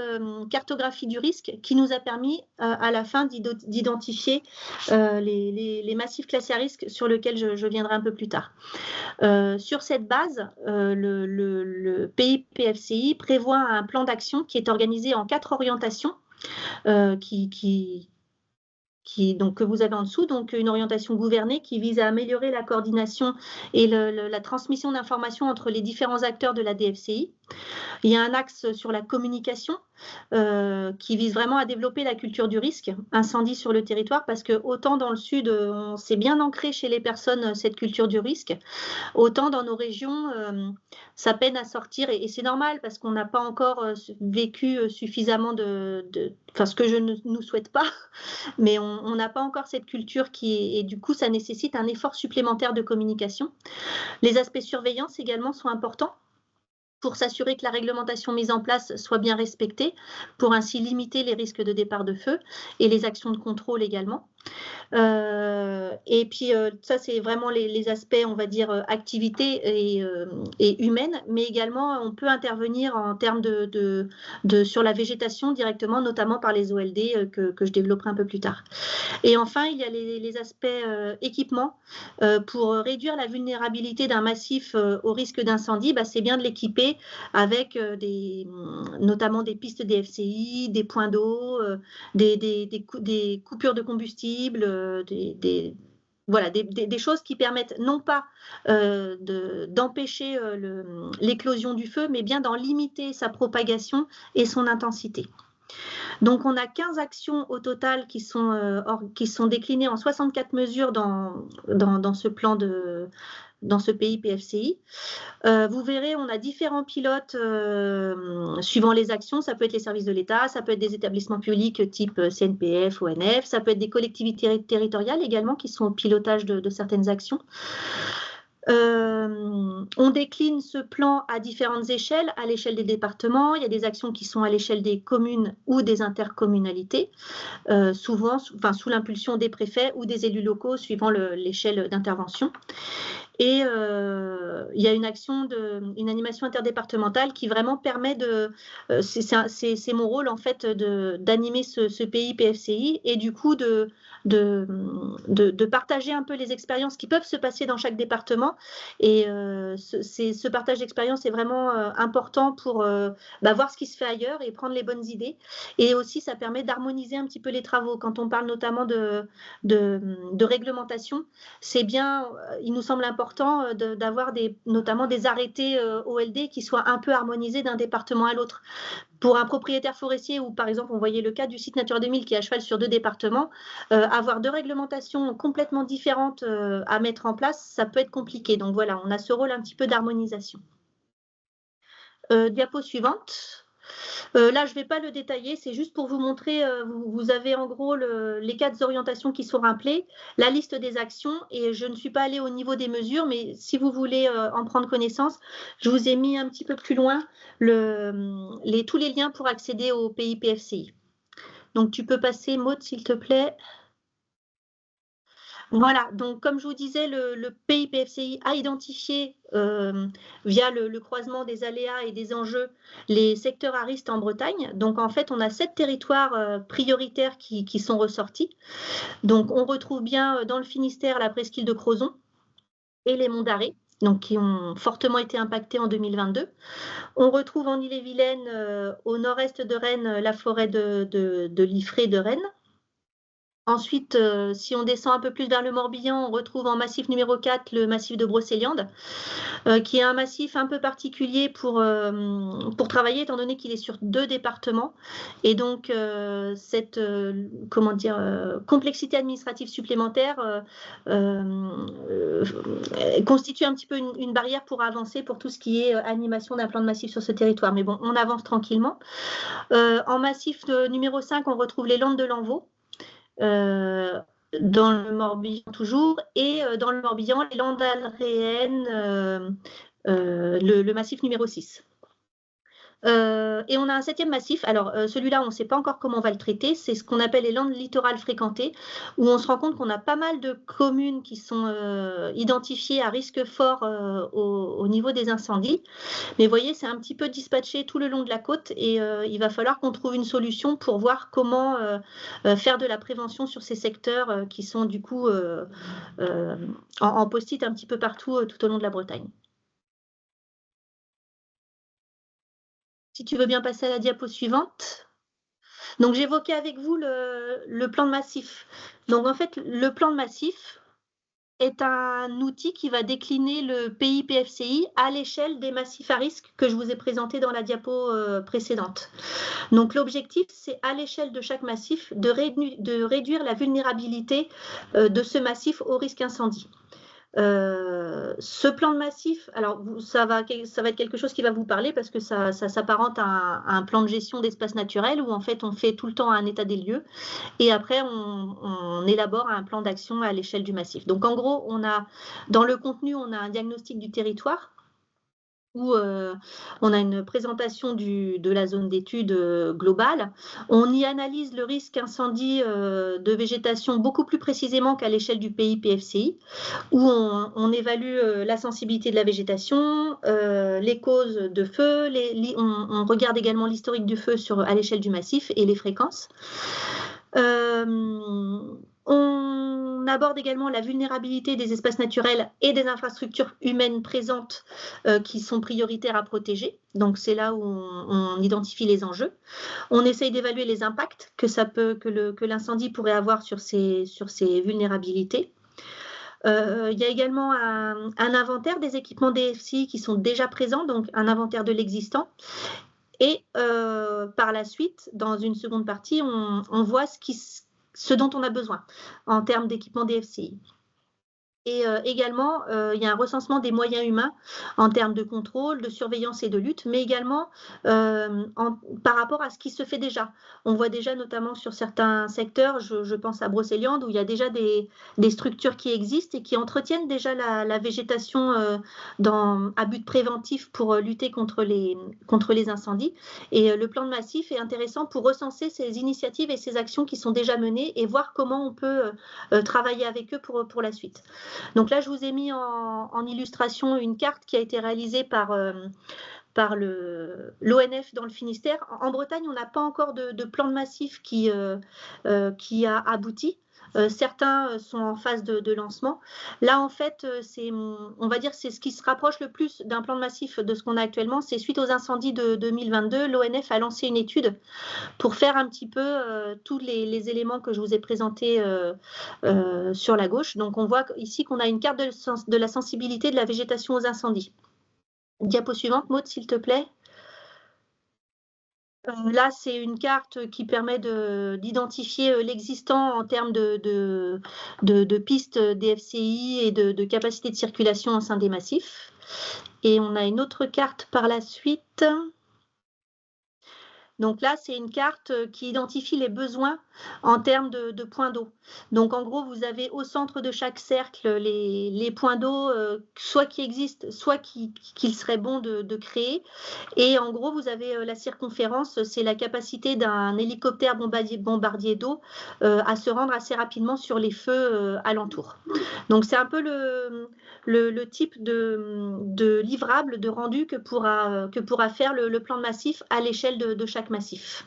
cartographie du risque qui nous a permis à la fin d'identifier les massifs classés à risque sur lesquels je viendrai un peu plus tard. Sur cette base, le PI-PFCI prévoit un plan d'action qui est organisé en 4 orientations donc, que vous avez en dessous, donc une orientation gouvernée qui vise à améliorer la coordination et la transmission d'informations entre les différents acteurs de la DFCI. Il y a un axe sur la communication qui vise vraiment à développer la culture du risque incendie sur le territoire, parce que autant dans le sud, on s'est bien ancré chez les personnes cette culture du risque, autant dans nos régions, ça peine à sortir, et c'est normal parce qu'on n'a pas encore vécu suffisamment enfin, ce que je ne nous souhaite pas, mais on n'a pas encore cette culture et du coup, ça nécessite un effort supplémentaire de communication. Les aspects surveillance également sont importants pour s'assurer que la réglementation mise en place soit bien respectée, pour ainsi limiter les risques de départ de feu et les actions de contrôle également. Et puis, ça, c'est vraiment les aspects, on va dire, activité et humaine, mais également, on peut intervenir en termes sur la végétation directement, notamment par les OLD que je développerai un peu plus tard. Et enfin, il y a les aspects équipement. Pour réduire la vulnérabilité d'un massif au risque d'incendie, c'est bien de l'équiper avec notamment des pistes DFCI, des points d'eau, des coupures de combustible, voilà, des choses qui permettent non pas d'empêcher l'éclosion du feu, mais bien d'en limiter sa propagation et son intensité. Donc, on a 15 actions au total qui sont déclinées en 64 mesures dans ce plan dans ce pays PFCI. Vous verrez, on a différents pilotes suivant les actions. Ça peut être les services de l'État, ça peut être des établissements publics type CNPF, ONF, ça peut être des collectivités territoriales également qui sont au pilotage de certaines actions. On décline ce plan à différentes échelles, à l'échelle des départements. Il y a des actions qui sont à l'échelle des communes ou des intercommunalités, souvent sous l'impulsion des préfets ou des élus locaux suivant l'échelle d'intervention. Et il y a une animation interdépartementale qui vraiment permet c'est mon rôle en fait d'animer ce pays PFCI et du coup de partager un peu les expériences qui peuvent se passer dans chaque département. Et ce partage d'expériences est vraiment important pour voir ce qui se fait ailleurs et prendre les bonnes idées. Et aussi, ça permet d'harmoniser un petit peu les travaux. Quand on parle notamment de réglementation, c'est bien, il nous semble important d'avoir notamment des arrêtés OLD qui soient un peu harmonisés d'un département à l'autre. Pour un propriétaire forestier où, par exemple, on voyait le cas du site Natura 2000 qui est à cheval sur 2 départements, avoir 2 réglementations complètement différentes à mettre en place, ça peut être compliqué. Donc voilà, on a ce rôle un petit peu d'harmonisation. Diapo suivante. Là, je ne vais pas le détailler, c'est juste pour vous montrer, vous avez en gros les 4 orientations qui sont rappelées, la liste des actions, et je ne suis pas allée au niveau des mesures, mais si vous voulez en prendre connaissance, je vous ai mis un petit peu plus loin tous les liens pour accéder au pays PFCI. Donc, tu peux passer, Maud, s'il te plaît. Voilà, donc comme je vous disais, le pays PFCI a identifié via le croisement des aléas et des enjeux les secteurs à risque en Bretagne. Donc en fait, on a 7 territoires prioritaires qui sont ressortis. Donc on retrouve bien dans le Finistère la presqu'île de Crozon et les monts d'Arrée, donc qui ont fortement été impactés en 2022. On retrouve en Ille-et-Vilaine, au nord-est de Rennes, la forêt de Liffré de Rennes. Ensuite, si on descend un peu plus vers le Morbihan, on retrouve en massif numéro 4 le massif de Brocéliande, qui est un massif un peu particulier pour travailler, étant donné qu'il est sur 2 départements. Et donc, cette complexité administrative supplémentaire constitue un petit peu une barrière pour avancer pour tout ce qui est animation d'un plan de massif sur ce territoire. Mais bon, on avance tranquillement. En massif numéro 5, on retrouve les Landes de l'Envaux. Dans le Morbihan toujours, et dans le Morbihan, les Landes alréennes, le massif numéro 6. Et on a un 7e massif, alors celui-là on ne sait pas encore comment on va le traiter, c'est ce qu'on appelle les landes littorales fréquentées, où on se rend compte qu'on a pas mal de communes qui sont identifiées à risque fort au niveau des incendies, mais vous voyez c'est un petit peu dispatché tout le long de la côte et il va falloir qu'on trouve une solution pour voir comment faire de la prévention sur ces secteurs qui sont du coup en post-it un petit peu partout tout au long de la Bretagne. Si tu veux bien passer à la diapo suivante. Donc, j'évoquais avec vous le plan de massif. Donc, en fait, le plan de massif est un outil qui va décliner le pays PFCI à l'échelle des massifs à risque que je vous ai présenté dans la diapo précédente. Donc, l'objectif, c'est à l'échelle de chaque massif de réduire la vulnérabilité de ce massif au risque incendie. Ce plan de massif, alors ça va être quelque chose qui va vous parler parce que ça s'apparente à un plan de gestion d'espace naturel où en fait on fait tout le temps un état des lieux et après on élabore un plan d'action à l'échelle du massif. Donc en gros, dans le contenu, on a un diagnostic du territoire où on a une présentation de la zone d'étude globale. On y analyse le risque incendie de végétation beaucoup plus précisément qu'à l'échelle du pays PFCI, où on évalue la sensibilité de la végétation, les causes de feu, on regarde également l'historique du feu à l'échelle du massif et les fréquences. On aborde également la vulnérabilité des espaces naturels et des infrastructures humaines présentes qui sont prioritaires à protéger. Donc c'est là où on identifie les enjeux. On essaye d'évaluer les impacts que l'incendie pourrait avoir sur ces vulnérabilités. Il y a également un inventaire des équipements DFCI qui sont déjà présents, donc un inventaire de l'existant. Et par la suite, dans une seconde partie, on voit ce dont on a besoin en termes d'équipement DFCI. Et également, il y a un recensement des moyens humains en termes de contrôle, de surveillance et de lutte, mais également par rapport à ce qui se fait déjà. On voit déjà notamment sur certains secteurs, je pense à Brocéliande, où il y a déjà des structures qui existent et qui entretiennent déjà la végétation à but préventif pour lutter contre les incendies. Et le plan de massif est intéressant pour recenser ces initiatives et ces actions qui sont déjà menées et voir comment on peut travailler avec eux pour la suite. Donc là, je vous ai mis en illustration une carte qui a été réalisée par l'ONF dans le Finistère. En Bretagne, on n'a pas encore de plan de massif qui a abouti. Certains sont en phase de lancement. Là, en fait, on va dire c'est ce qui se rapproche le plus d'un plan de massif de ce qu'on a actuellement. C'est suite aux incendies de 2022, l'ONF a lancé une étude pour faire un petit peu tous les éléments que je vous ai présentés sur la gauche. Donc, on voit ici qu'on a une carte de la sensibilité de la végétation aux incendies. Diapo suivante, Maud, s'il te plaît. Là, c'est une carte qui permet d'identifier l'existant en termes de pistes DFCI et de capacité de circulation au sein des massifs. Et on a une autre carte par la suite. Donc là, c'est une carte qui identifie les besoins en termes de points d'eau. Donc en gros, vous avez au centre de chaque cercle les points d'eau, soit qui existent, soit qu'il serait bon de créer. Et en gros, vous avez la circonférence, c'est la capacité d'un hélicoptère bombardier d'eau à se rendre assez rapidement sur les feux alentours. Donc c'est un peu le type de livrable, de rendu que pourra faire le plan de massif à l'échelle de chaque massif.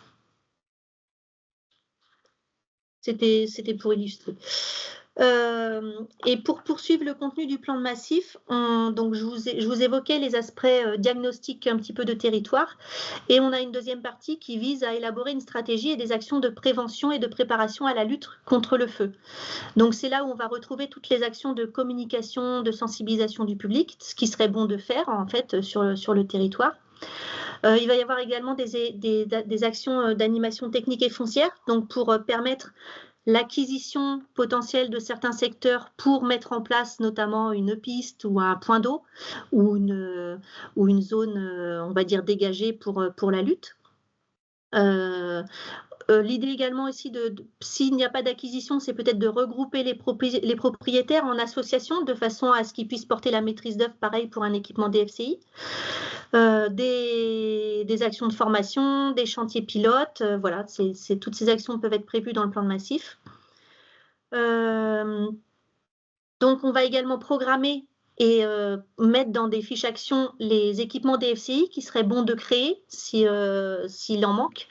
C'était pour illustrer. Et pour poursuivre le contenu du plan de massif, donc je vous évoquais les aspects diagnostiques un petit peu de territoire, et on a une deuxième partie qui vise à élaborer une stratégie et des actions de prévention et de préparation à la lutte contre le feu. Donc c'est là où on va retrouver toutes les actions de communication, de sensibilisation du public, ce qui serait bon de faire en fait sur le territoire. Il va y avoir également des actions d'animation technique et foncière, donc pour permettre l'acquisition potentielle de certains secteurs pour mettre en place notamment une piste ou un point d'eau ou une zone, on va dire, dégagée pour la lutte. L'idée également aussi, s'il n'y a pas d'acquisition, c'est peut-être de regrouper les propriétaires en association de façon à ce qu'ils puissent porter la maîtrise d'œuvre, pareil pour un équipement DFCI. Des actions de formation, des chantiers pilotes, voilà, toutes ces actions peuvent être prévues dans le plan de massif. Donc, on va également programmer et mettre dans des fiches actions les équipements DFCI qui seraient bons de créer s'il en manque.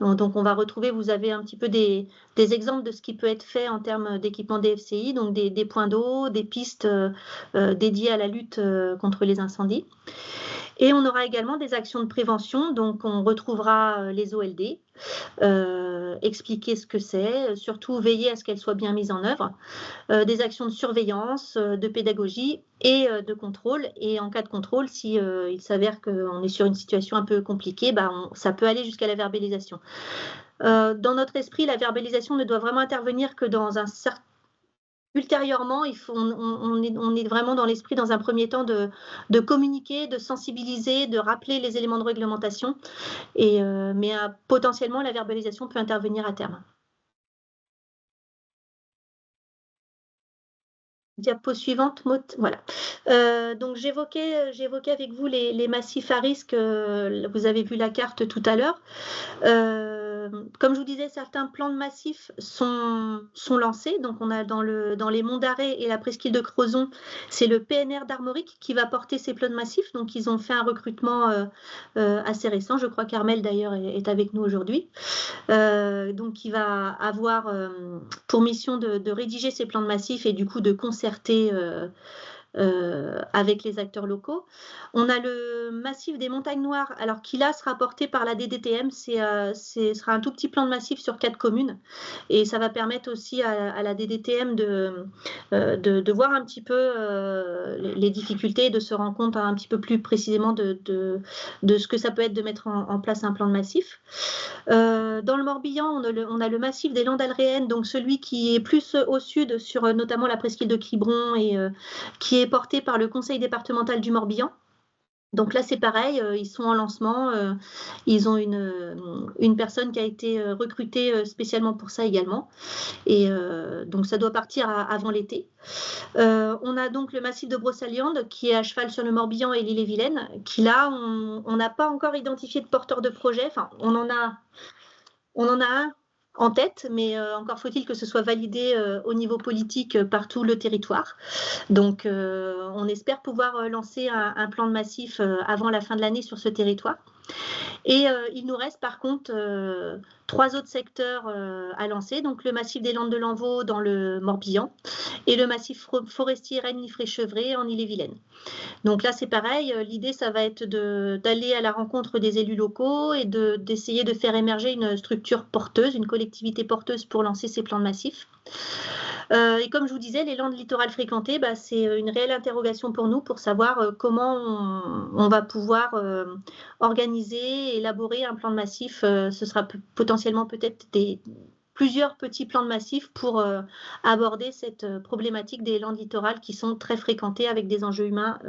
Donc, on va retrouver, vous avez un petit peu des exemples de ce qui peut être fait en termes d'équipements DFCI, donc des points d'eau, des pistes dédiées à la lutte contre les incendies. Et on aura également des actions de prévention, donc on retrouvera les OLD, expliquer ce que c'est, surtout veiller à ce qu'elles soient bien mises en œuvre, des actions de surveillance, de pédagogie et de contrôle. Et en cas de contrôle, si il s'avère qu'on est sur une situation un peu compliquée, ça peut aller jusqu'à la verbalisation. Dans notre esprit, la verbalisation ne doit vraiment intervenir que dans un certain... Ultérieurement, on est vraiment dans l'esprit, dans un premier temps, de communiquer, de sensibiliser, de rappeler les éléments de réglementation, mais potentiellement, la verbalisation peut intervenir à terme. Diapo suivante, voilà. Donc j'évoquais avec vous les massifs à risque. Vous avez vu la carte tout à l'heure. Comme je vous disais, certains plans de massifs sont lancés. Donc on a dans les monts d'Arrée et la presqu'île de Crozon, c'est le PNR d'Armorique qui va porter ces plans de massifs. Donc ils ont fait un recrutement assez récent. Je crois qu'Armel d'ailleurs est avec nous aujourd'hui. Donc il va avoir pour mission de rédiger ces plans de massifs et du coup de concerter avec les acteurs locaux. On a le massif des Montagnes Noires, alors qui là sera porté par la DDTM, sera un tout petit plan de massif sur 4 communes, et ça va permettre aussi à la DDTM de voir un petit peu les difficultés, de se rendre compte un petit peu plus précisément de ce que ça peut être de mettre en place un plan de massif. Dans le Morbihan, on a le massif des Landes alréennes, donc celui qui est plus au sud, sur notamment la presqu'île de Quiberon, et qui est porté par le conseil départemental du Morbihan. Donc là, c'est pareil, ils sont en lancement. Ils ont une personne qui a été recrutée spécialement pour ça également. Et donc ça doit partir avant l'été. On a donc le massif de Brocéliande qui est à cheval sur le Morbihan et l'Ille-et-Vilaine, qui là, on n'a pas encore identifié de porteur de projet. Enfin, on en a un en tête, mais encore faut-il que ce soit validé au niveau politique par tout le territoire. Donc, on espère pouvoir lancer un plan de massif avant la fin de l'année sur ce territoire. Et il nous reste par contre 3 autres secteurs à lancer, donc le massif des Landes de Lanvaux dans le Morbihan et le massif forestier Ragny-Fréchevré en Ille-et-Vilaine. Donc là, c'est pareil, l'idée, ça va être d'aller à la rencontre des élus locaux et d'essayer de faire émerger une structure porteuse, une collectivité porteuse pour lancer ces plans de massifs. Et comme je vous disais, les landes littorales fréquentées, c'est une réelle interrogation pour nous pour savoir comment on va pouvoir organiser, élaborer un plan de massif. Ce sera potentiellement peut-être plusieurs petits plans de massif pour aborder cette problématique des landes littorales qui sont très fréquentées avec des enjeux humains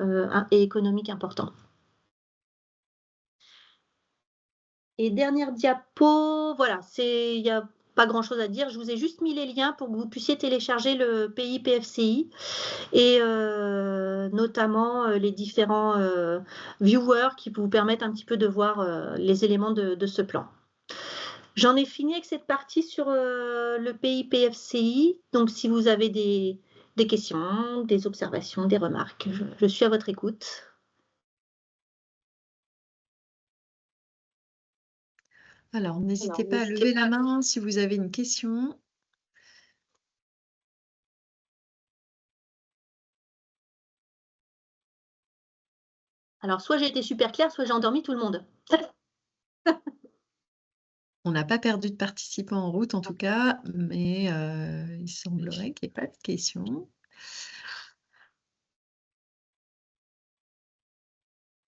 et économiques importants. Et dernière diapo, voilà, il y a pas grand-chose à dire. Je vous ai juste mis les liens pour que vous puissiez télécharger le pays PFCI et notamment les différents viewers qui vous permettent un petit peu de voir les éléments de ce plan. J'en ai fini avec cette partie sur le pays PFCI. Donc, si vous avez des questions, des observations, des remarques, je suis à votre écoute. Alors, n'hésitez pas à lever la main si vous avez une question. Alors, soit j'ai été super claire, soit j'ai endormi tout le monde. On n'a pas perdu de participants en route, en tout cas, mais il semblerait qu'il n'y ait pas de questions.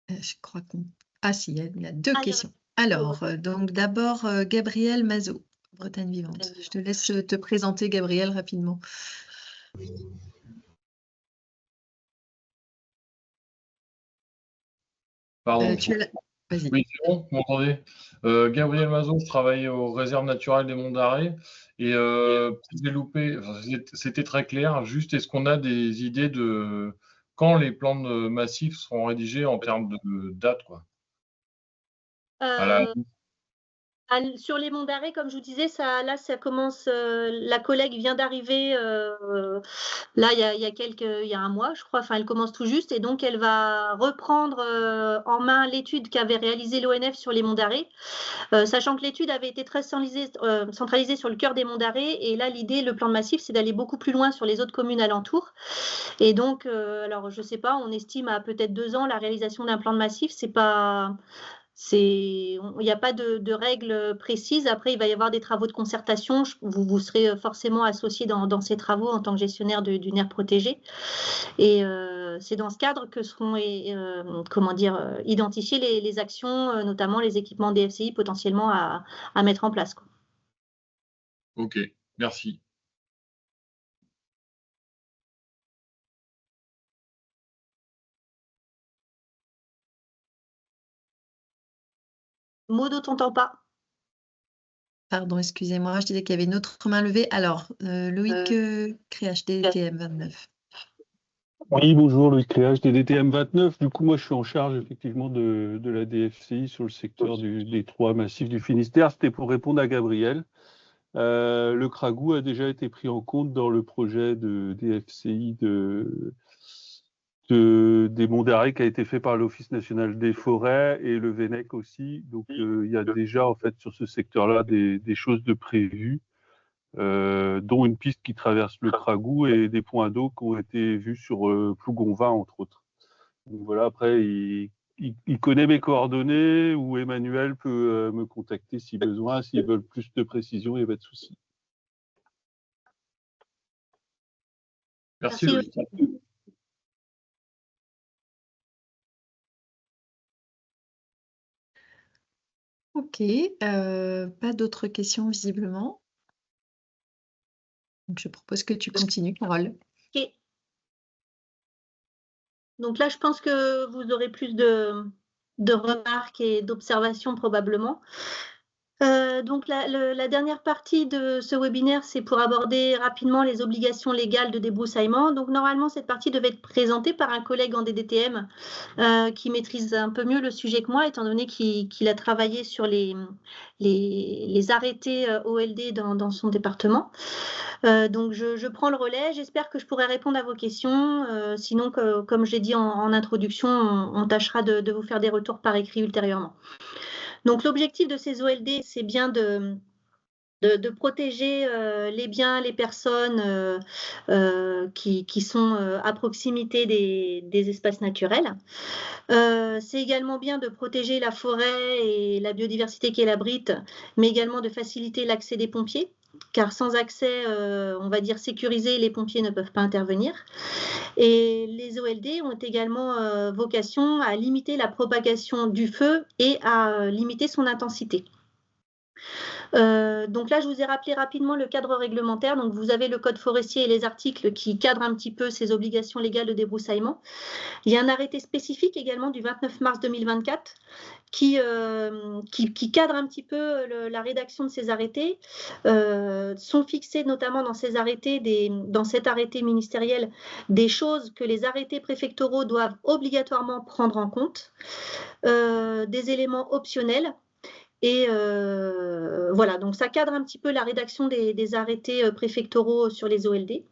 Je crois qu'on... Ah si, il y a 2 questions. Alors, donc d'abord, Gabriel Mazot, Bretagne Vivante. Je te laisse te présenter, Gabriel, rapidement. Pardon. Vas-y. Oui, c'est bon, vous m'entendez? Gabriel Mazot, je travaille aux réserves naturelles des Monts d'Arrée. Et j'ai loupé, c'était très clair. Juste, est-ce qu'on a des idées de quand les plans de massifs seront rédigés en termes de date, quoi? Sur les Monts d'Arrée, comme je vous disais, ça commence. La collègue vient d'arriver là il y a un mois, je crois. Enfin, elle commence tout juste, et donc elle va reprendre en main l'étude qu'avait réalisée l'ONF sur les Monts d'Arrée, sachant que l'étude avait été très centralisée sur le cœur des Monts d'Arrée. Et là, l'idée, le plan de massif, c'est d'aller beaucoup plus loin sur les autres communes alentours. Et donc, alors je sais pas, on estime à peut-être 2 ans la réalisation d'un plan de massif. Il n'y a pas de règles précises. Après, il va y avoir des travaux de concertation. Vous serez forcément associé dans ces travaux en tant que gestionnaire d'une aire protégée. Et c'est dans ce cadre que seront identifiées les actions, notamment les équipements DFCI potentiellement à mettre en place, quoi. Ok, merci. Maud, on t'entend pas. Pardon, excusez-moi, je disais qu'il y avait une autre main levée. Alors, Loïc, CréHD, TM29. Oui, bonjour, Loïc Cléage des DTM 29. Du coup, moi, je suis en charge effectivement de la DFCI sur le secteur des 3 massifs du Finistère. C'était pour répondre à Gabriel. Le Cragou a déjà été pris en compte dans le projet de DFCI des Monts d'Arrée qui a été fait par l'Office national des forêts et le VENEC aussi. Donc, il y a déjà en fait sur ce secteur-là des choses de prévues. Dont une piste qui traverse le Cragou et des points d'eau qui ont été vus sur Plougonvin, entre autres. Donc voilà, après, il connaît mes coordonnées ou Emmanuel peut me contacter si besoin, s'ils veulent plus de précision, il n'y a pas de souci. Merci, Loïc. Ok, pas d'autres questions visiblement. Donc, je propose que tu continues, Carole. Ok. Donc là, je pense que vous aurez plus de remarques et d'observations probablement. Donc la dernière partie de ce webinaire, c'est pour aborder rapidement les obligations légales de débroussaillement. Donc normalement, cette partie devait être présentée par un collègue en DDTM qui maîtrise un peu mieux le sujet que moi, étant donné qu'il a travaillé sur les arrêtés OLD dans son département. Donc je prends le relais, j'espère que je pourrai répondre à vos questions. Sinon, comme j'ai dit en introduction, on tâchera de vous faire des retours par écrit ultérieurement. Donc l'objectif de ces OLD, c'est bien de protéger les biens, les personnes qui sont à proximité des espaces naturels. C'est également bien de protéger la forêt et la biodiversité qui l'abrite, mais également de faciliter l'accès des pompiers, car sans accès, on va dire sécurisé, les pompiers ne peuvent pas intervenir. Et les OLD ont également vocation à limiter la propagation du feu et à limiter son intensité. Donc là, je vous ai rappelé rapidement le cadre réglementaire. Donc vous avez le code forestier et les articles qui cadrent un petit peu ces obligations légales de débroussaillement. Il y a un arrêté spécifique également du 29 mars 2024 qui cadre un petit peu la rédaction de ces arrêtés. Sont fixés notamment dans ces arrêtés, dans cet arrêté ministériel, des choses que les arrêtés préfectoraux doivent obligatoirement prendre en compte, des éléments optionnels. Et voilà, donc ça cadre un petit peu la rédaction des arrêtés préfectoraux sur les OLD.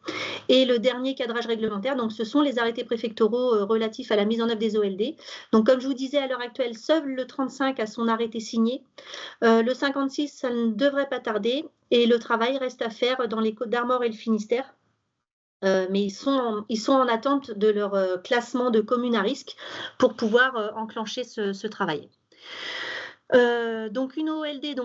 Et le dernier cadrage réglementaire, donc ce sont les arrêtés préfectoraux relatifs à la mise en œuvre des OLD. Donc comme je vous disais, à l'heure actuelle, seul le 35 a son arrêté signé. Le 56, ça ne devrait pas tarder. Et le travail reste à faire dans les Côtes-d'Armor et le Finistère. Mais ils sont en attente de leur classement de communes à risque pour pouvoir enclencher ce travail. Donc une OLD,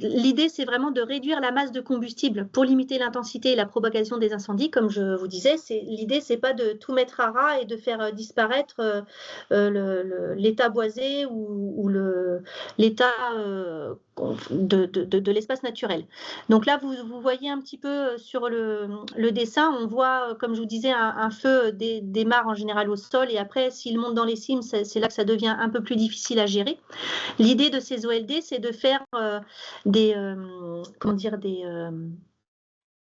l'idée c'est vraiment de réduire la masse de combustible pour limiter l'intensité et la propagation des incendies. Comme je vous disais, l'idée c'est pas de tout mettre à ras et de faire disparaître l'état boisé ou l'état de l'espace naturel. Donc là vous voyez un petit peu sur le dessin, on voit comme je vous disais un feu démarre en général au sol et après s'il monte dans les cimes, c'est là que ça devient un peu plus difficile à gérer. L'idée de ces OLD, c'est de faire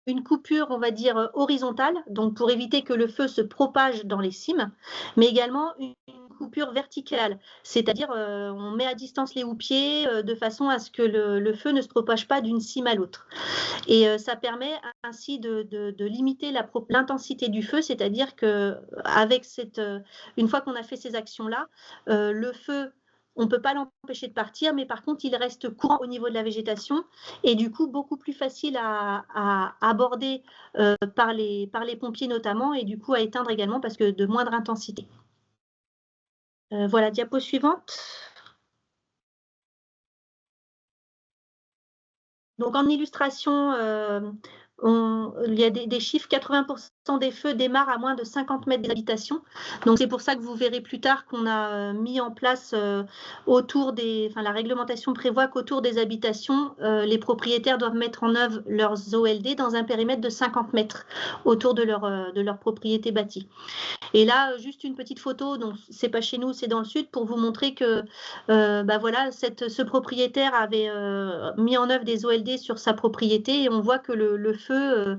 une coupure, on va dire, horizontale, donc pour éviter que le feu se propage dans les cimes, mais également une coupure verticale, c'est-à-dire on met à distance les houppiers de façon à ce que le feu ne se propage pas d'une cime à l'autre. Et ça permet ainsi de limiter l'intensité du feu, c'est-à-dire qu'avec une fois qu'on a fait ces actions-là, le feu, on ne peut pas l'empêcher de partir, mais par contre, il reste courant au niveau de la végétation et du coup, beaucoup plus facile à aborder par les pompiers notamment et du coup, à éteindre également parce que de moindre intensité. Voilà, diapo suivante. Donc, en illustration, il y a des chiffres, 80% des feux démarrent à moins de 50 mètres des habitations. Donc c'est pour ça que vous verrez plus tard qu'on a mis en place la réglementation prévoit qu'autour des habitations, les propriétaires doivent mettre en œuvre leurs OLD dans un périmètre de 50 mètres autour de leur propriété bâtie. Et là, juste une petite photo, donc c'est pas chez nous, c'est dans le sud, pour vous montrer que voilà, ce propriétaire avait mis en œuvre des OLD sur sa propriété et on voit que le feu feu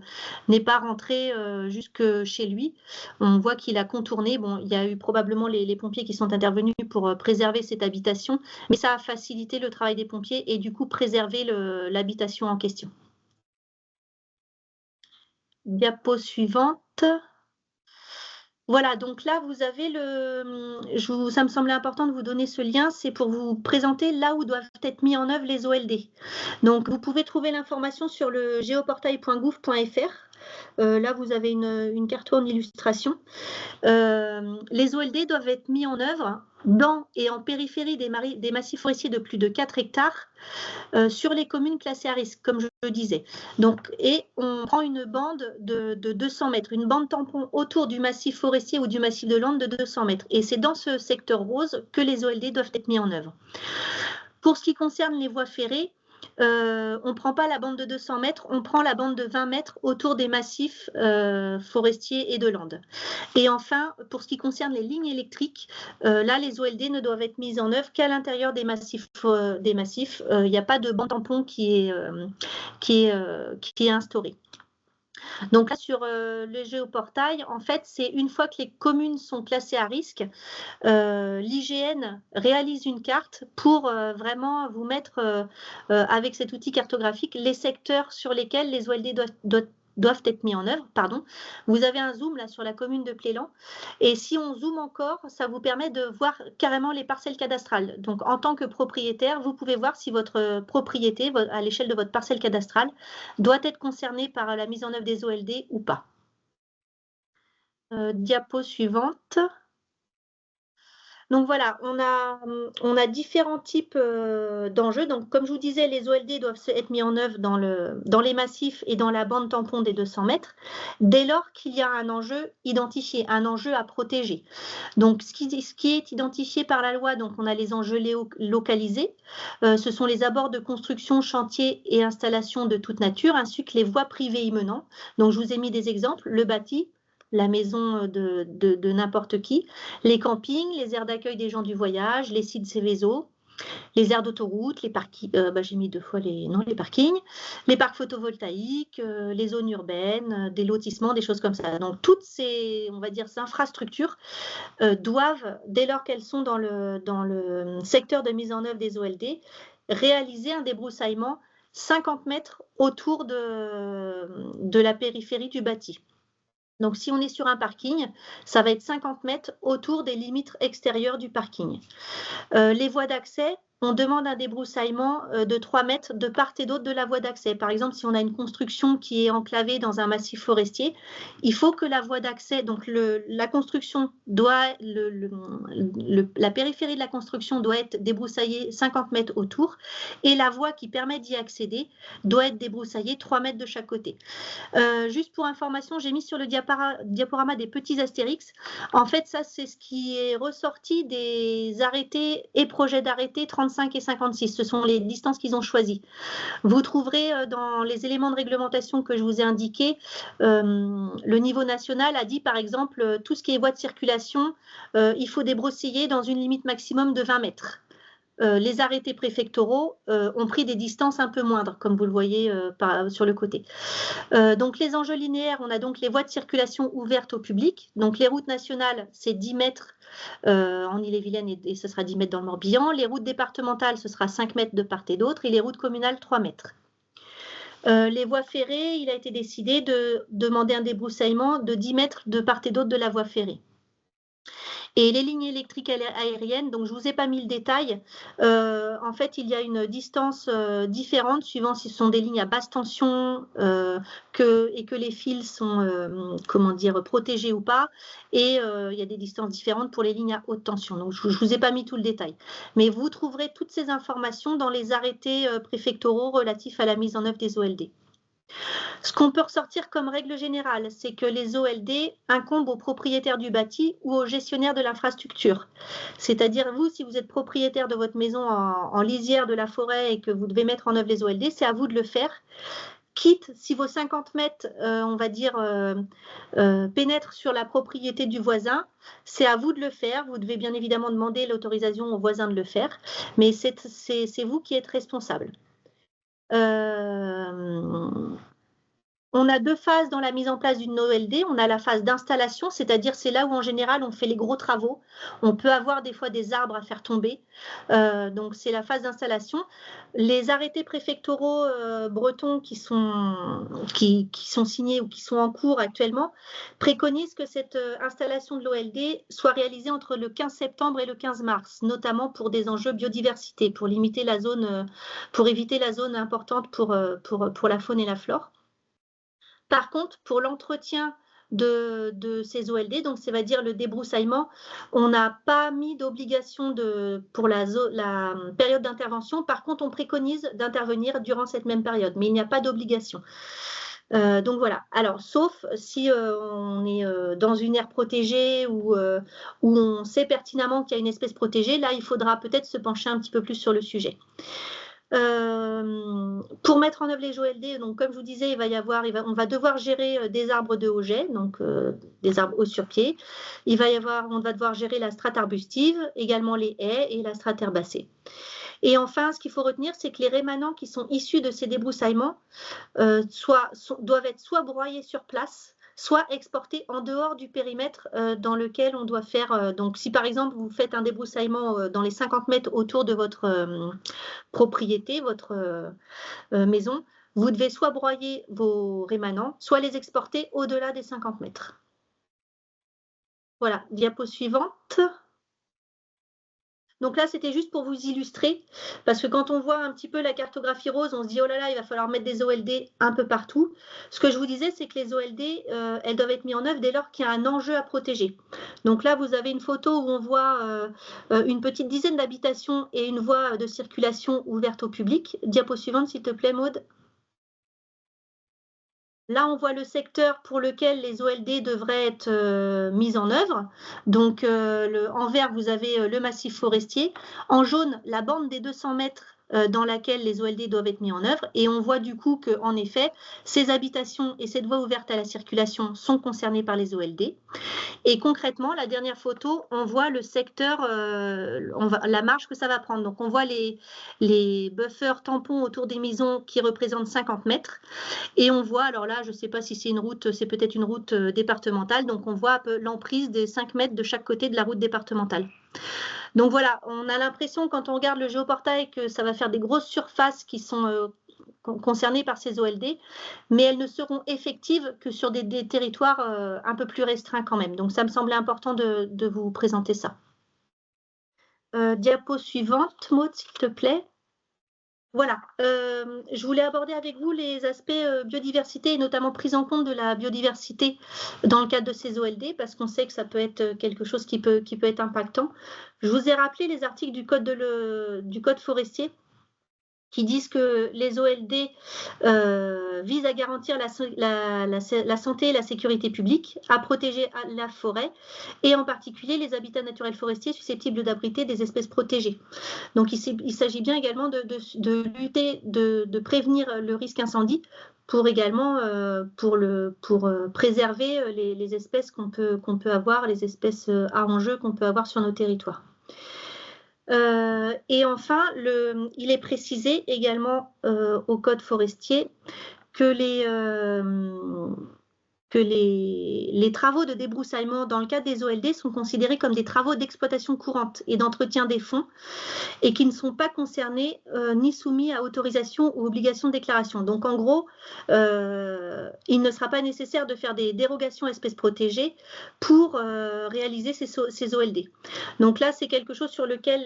n'est pas rentré jusque chez lui. On voit qu'il a contourné. Bon, il y a eu probablement les pompiers qui sont intervenus pour préserver cette habitation, mais ça a facilité le travail des pompiers et du coup préservé l'habitation en question. Diapo suivante. Voilà, donc là, vous avez ça me semblait important de vous donner ce lien, c'est pour vous présenter là où doivent être mis en œuvre les OLD. Donc, vous pouvez trouver l'information sur le géoportail.gouv.fr. Là, vous avez une carte en illustration. Les OLD doivent être mis en œuvre dans et en périphérie des massifs forestiers de plus de 4 hectares sur les communes classées à risque, comme je le disais. Donc, et on prend une bande de 200 mètres, une bande tampon autour du massif forestier ou du massif de Landes de 200 mètres. Et c'est dans ce secteur rose que les OLD doivent être mis en œuvre. Pour ce qui concerne les voies ferrées, on ne prend pas la bande de 200 mètres, on prend la bande de 20 mètres autour des massifs forestiers et de Landes. Et enfin, pour ce qui concerne les lignes électriques, là, les OLD ne doivent être mises en œuvre qu'à l'intérieur des massifs. Il n'y a pas de bande tampon qui est instaurée. Donc là, sur le géoportail, en fait, c'est une fois que les communes sont classées à risque, l'IGN réalise une carte pour vraiment vous mettre, avec cet outil cartographique, les secteurs sur lesquels les OLD doivent être mis en œuvre. Pardon. Vous avez un zoom là sur la commune de Plélan et si on zoome encore, ça vous permet de voir carrément les parcelles cadastrales. Donc en tant que propriétaire, vous pouvez voir si votre propriété, à l'échelle de votre parcelle cadastrale, doit être concernée par la mise en œuvre des OLD ou pas. Diapo suivante. Donc voilà, on a différents types d'enjeux. Donc comme je vous disais, les OLD doivent être mis en œuvre dans les massifs et dans la bande tampon des 200 mètres, dès lors qu'il y a un enjeu identifié, un enjeu à protéger. Donc ce qui est identifié par la loi, donc on a les enjeux localisés, ce sont les abords de construction, chantiers et installations de toute nature, ainsi que les voies privées y menant. Donc je vous ai mis des exemples, le bâti, la maison de n'importe qui, les campings, les aires d'accueil des gens du voyage, les sites Céveso, les aires d'autoroute, les parkings, j'ai mis 2 fois les parkings, les parcs photovoltaïques, les zones urbaines, des lotissements, des choses comme ça. Donc toutes ces, on va dire, ces infrastructures doivent, dès lors qu'elles sont dans le secteur de mise en œuvre des OLD, réaliser un débroussaillement 50 mètres autour de la périphérie du bâti. Donc, si on est sur un parking, ça va être 50 mètres autour des limites extérieures du parking. Les voies d'accès, on demande un débroussaillement de 3 mètres de part et d'autre de la voie d'accès. Par exemple, si on a une construction qui est enclavée dans un massif forestier, il faut que la voie d'accès, donc la construction doit, la périphérie de la construction doit être débroussaillée 50 mètres autour et la voie qui permet d'y accéder doit être débroussaillée 3 mètres de chaque côté. Juste pour information, j'ai mis sur le diaporama des petits astérix. En fait, ça, c'est ce qui est ressorti des arrêtés et projets d'arrêté 35 et 56. Ce sont les distances qu'ils ont choisies. Vous trouverez dans les éléments de réglementation que je vous ai indiqués, le niveau national a dit, par exemple, tout ce qui est voie de circulation, il faut débroussailler dans une limite maximum de 20 mètres. Les arrêtés préfectoraux ont pris des distances un peu moindres, comme vous le voyez sur le côté. Donc les enjeux linéaires, on a donc les voies de circulation ouvertes au public. Donc les routes nationales, c'est 10 mètres en Ille-et-Vilaine et ce sera 10 mètres dans le Morbihan. Les routes départementales, ce sera 5 mètres de part et d'autre et les routes communales, 3 mètres. Les voies ferrées, il a été décidé de demander un débroussaillement de 10 mètres de part et d'autre de la voie ferrée. Et les lignes électriques aériennes, donc je ne vous ai pas mis le détail, en fait il y a une distance différente suivant si ce sont des lignes à basse tension et que les fils sont protégés ou pas, et il y a des distances différentes pour les lignes à haute tension. Donc je ne vous ai pas mis tout le détail. Mais vous trouverez toutes ces informations dans les arrêtés préfectoraux relatifs à la mise en œuvre des OLD. Ce qu'on peut ressortir comme règle générale, c'est que les OLD incombent aux propriétaires du bâti ou aux gestionnaires de l'infrastructure. C'est-à-dire, vous, si vous êtes propriétaire de votre maison en lisière de la forêt et que vous devez mettre en œuvre les OLD, c'est à vous de le faire. Quitte, si vos 50 mètres, pénètrent sur la propriété du voisin, c'est à vous de le faire. Vous devez bien évidemment demander l'autorisation au voisin de le faire, mais c'est vous qui êtes responsable. On a 2 phases dans la mise en place d'une OLD. On a la phase d'installation, c'est-à-dire c'est là où en général on fait les gros travaux. On peut avoir des fois des arbres à faire tomber. Donc c'est la phase d'installation. Les arrêtés préfectoraux bretons qui sont signés ou qui sont en cours actuellement préconisent que cette installation de l'OLD soit réalisée entre le 15 septembre et le 15 mars, notamment pour des enjeux biodiversité, pour limiter la zone, pour éviter la zone importante pour la faune et la flore. Par contre, pour l'entretien de ces OLD, donc ça va dire le débroussaillement, on n'a pas mis d'obligation pour la période d'intervention. Par contre, on préconise d'intervenir durant cette même période, mais il n'y a pas d'obligation. Donc voilà. Alors, sauf si on est dans une aire protégée où on sait pertinemment qu'il y a une espèce protégée, là, il faudra peut-être se pencher un petit peu plus sur le sujet. Pour mettre en œuvre les OLD, donc comme je vous disais, on va devoir gérer des arbres de haut jet, donc des arbres hauts sur pied. On va devoir gérer la strate arbustive, également les haies et la strate herbacée. Et enfin, ce qu'il faut retenir, c'est que les rémanents qui sont issus de ces débroussaillements doivent être soit broyés sur place, soit exportés en dehors du périmètre dans lequel on doit faire. Donc, si par exemple, vous faites un débroussaillement dans les 50 mètres autour de votre propriété, votre maison, vous devez soit broyer vos rémanents, soit les exporter au-delà des 50 mètres. Voilà, diapo suivante. Donc là, c'était juste pour vous illustrer, parce que quand on voit un petit peu la cartographie rose, on se dit « Oh là là, il va falloir mettre des OLD un peu partout ». Ce que je vous disais, c'est que les OLD, elles doivent être mises en œuvre dès lors qu'il y a un enjeu à protéger. Donc là, vous avez une photo où on voit une petite dizaine d'habitations et une voie de circulation ouverte au public. Diapo suivante, s'il te plaît, Maude. Là, on voit le secteur pour lequel les OLD devraient être mises en œuvre. Donc, en vert, vous avez le massif forestier. En jaune, la bande des 200 mètres dans laquelle les OLD doivent être mis en œuvre. Et on voit du coup qu'en effet, ces habitations et cette voie ouverte à la circulation sont concernées par les OLD. Et concrètement, la dernière photo, on voit le secteur, la marge que ça va prendre. Donc, on voit les buffers tampons autour des maisons qui représentent 50 mètres. Et on voit, alors là, je ne sais pas si c'est une route, c'est peut-être une route départementale. Donc, on voit un peu l'emprise des 5 mètres de chaque côté de la route départementale. Donc voilà, on a l'impression quand on regarde le géoportail que ça va faire des grosses surfaces qui sont concernées par ces OLD, mais elles ne seront effectives que sur des territoires un peu plus restreints quand même. Donc ça me semblait important de vous présenter ça. Diapo suivante, Maud, s'il te plaît. Voilà, je voulais aborder avec vous les aspects biodiversité et notamment prise en compte de la biodiversité dans le cadre de ces OLD parce qu'on sait que ça peut être quelque chose qui peut être impactant. Je vous ai rappelé les articles du code forestier qui disent que les OLD visent à garantir la santé et la sécurité publique, à protéger la forêt et en particulier les habitats naturels forestiers susceptibles d'abriter des espèces protégées. Donc il s'agit bien également de lutter, de prévenir le risque incendie pour également pour préserver les espèces qu'on peut avoir, les espèces à enjeu qu'on peut avoir sur nos territoires. Et enfin, il est précisé également au code forestier que les travaux de débroussaillement dans le cadre des OLD sont considérés comme des travaux d'exploitation courante et d'entretien des fonds et qui ne sont pas concernés ni soumis à autorisation ou obligation de déclaration. Donc en gros, il ne sera pas nécessaire de faire des dérogations espèces protégées pour réaliser ces OLD. Donc là, c'est quelque chose sur lequel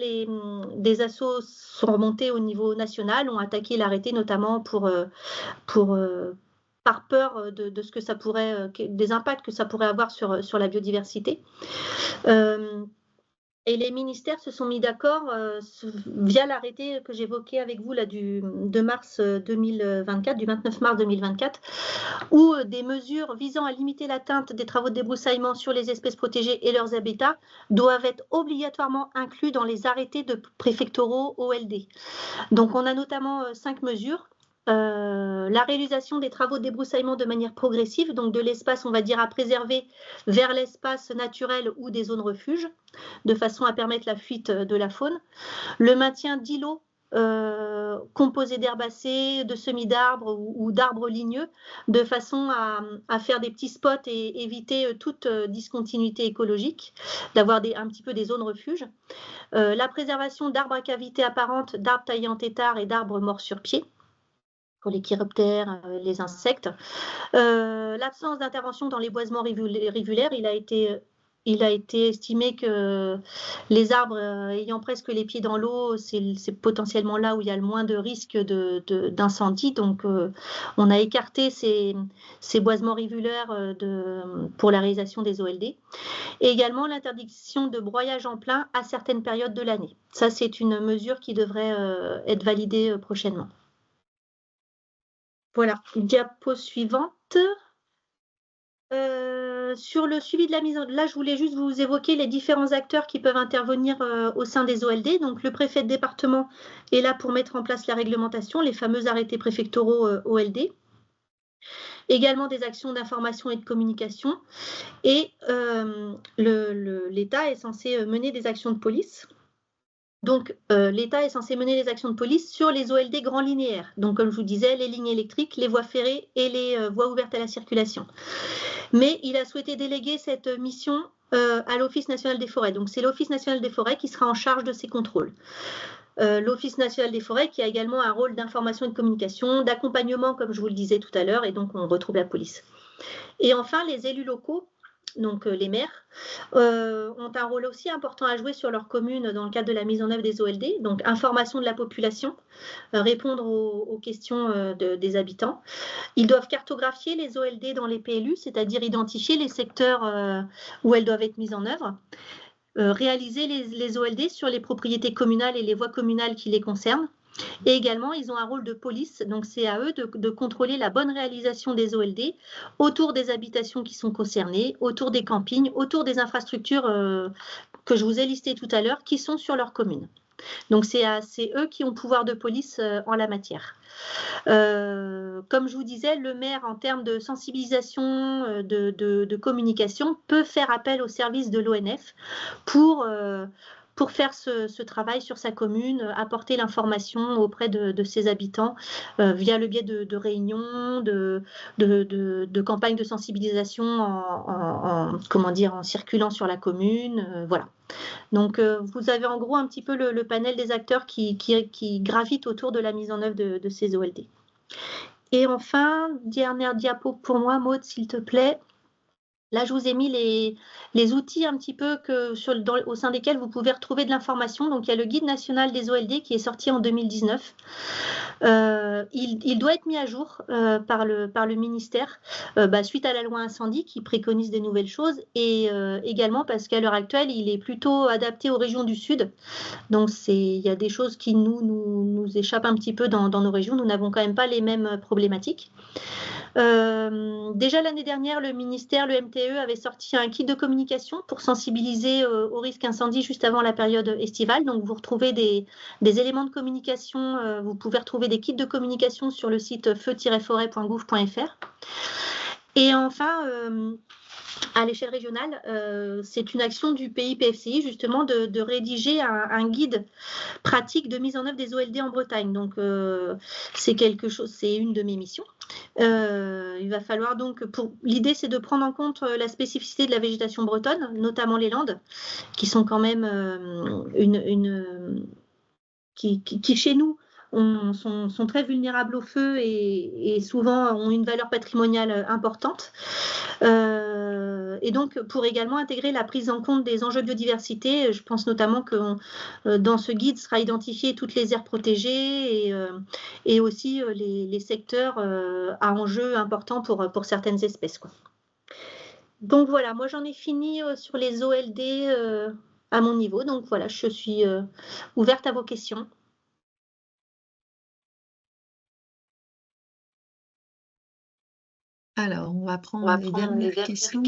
des assos sont remontés au niveau national, ont attaqué l'arrêté notamment par peur de ce que ça pourrait, des impacts que ça pourrait avoir sur la biodiversité. Et les ministères se sont mis d'accord via l'arrêté que j'évoquais avec vous là, de mars 2024, du 29 mars 2024, où des mesures visant à limiter l'atteinte des travaux de débroussaillement sur les espèces protégées et leurs habitats doivent être obligatoirement inclus dans les arrêtés de préfectoraux OLD. Donc on a notamment 5 mesures. La réalisation des travaux de débroussaillement de manière progressive, donc de l'espace, on va dire, à préserver vers l'espace naturel ou des zones refuges, de façon à permettre la fuite de la faune. Le maintien d'îlots composés d'herbacées, de semis d'arbres ou d'arbres ligneux, de façon à faire des petits spots et éviter toute discontinuité écologique, d'avoir un petit peu des zones refuges. La préservation d'arbres à cavité apparente, d'arbres taillés en tétard et d'arbres morts sur pied, pour les chiroptères, les insectes. L'absence d'intervention dans les boisements rivulaires, il a été estimé que les arbres ayant presque les pieds dans l'eau, c'est potentiellement là où il y a le moins de risque d'incendie. Donc, on a écarté ces boisements rivulaires pour la réalisation des OLD. Et également l'interdiction de broyage en plein à certaines périodes de l'année. Ça, c'est une mesure qui devrait être validée prochainement. Voilà, diapo suivante. Sur le suivi de la mise en œuvre, là je voulais juste vous évoquer les différents acteurs qui peuvent intervenir au sein des OLD. Donc le préfet de département est là pour mettre en place la réglementation, les fameux arrêtés préfectoraux OLD. Également des actions d'information et de communication. Et l'État est censé mener des actions de police. Donc, l'État est censé mener les actions de police sur les OLD grands linéaires. Donc, comme je vous disais, les lignes électriques, les voies ferrées et les voies ouvertes à la circulation. Mais il a souhaité déléguer cette mission à l'Office national des forêts. Donc, c'est l'Office national des forêts qui sera en charge de ces contrôles. L'Office national des forêts qui a également un rôle d'information et de communication, d'accompagnement, comme je vous le disais tout à l'heure, et donc on retrouve la police. Et enfin, les élus locaux, donc les maires, ont un rôle aussi important à jouer sur leur commune dans le cadre de la mise en œuvre des OLD, donc information de la population, répondre aux questions des habitants. Ils doivent cartographier les OLD dans les PLU, c'est-à-dire identifier les secteurs où elles doivent être mises en œuvre, réaliser les OLD sur les propriétés communales et les voies communales qui les concernent. Et également, ils ont un rôle de police, donc c'est à eux de contrôler la bonne réalisation des OLD autour des habitations qui sont concernées, autour des campings, autour des infrastructures que je vous ai listées tout à l'heure, qui sont sur leur commune. Donc c'est eux qui ont pouvoir de police en la matière. Comme je vous disais, le maire, en termes de sensibilisation, de communication, peut faire appel au service de l'ONF pour faire ce travail sur sa commune, apporter l'information auprès de ses habitants via le biais de réunions, de campagnes de sensibilisation en circulant sur la commune. Voilà. Donc, vous avez en gros un petit peu le panel des acteurs qui gravitent autour de la mise en œuvre de ces OLD. Et enfin, dernière diapo pour moi, Maud, s'il te plaît. Là, je vous ai mis les outils un petit peu au sein desquels vous pouvez retrouver de l'information. Donc, il y a le guide national des OLD qui est sorti en 2019. Il doit être mis à jour par le ministère suite à la loi incendie qui préconise des nouvelles choses et également parce qu'à l'heure actuelle, il est plutôt adapté aux régions du Sud. Donc, il y a des choses qui nous échappent un petit peu dans nos régions. Nous n'avons quand même pas les mêmes problématiques. Déjà l'année dernière, le ministère, le MTE, avait sorti un kit de communication pour sensibiliser au risque incendie juste avant la période estivale. Donc, vous retrouvez des éléments de communication. Vous pouvez retrouver des kits de communication sur le site feu-forêt.gouv.fr. Et enfin, à l'échelle régionale, c'est une action du PIPFCI justement de rédiger un guide pratique de mise en œuvre des OLD en Bretagne. Donc, c'est une de mes missions. Il va falloir donc, l'idée c'est de prendre en compte la spécificité de la végétation bretonne, notamment les Landes, qui sont quand même qui chez nous sont très vulnérables au feu et souvent ont une valeur patrimoniale importante. Et donc, pour également intégrer la prise en compte des enjeux de biodiversité, je pense notamment que dans ce guide sera identifié toutes les aires protégées et aussi les secteurs à enjeux importants pour certaines espèces, quoi. Donc voilà, moi j'en ai fini sur les OLD à mon niveau. Donc voilà, je suis ouverte à vos questions. Alors, on va prendre les dernières questions.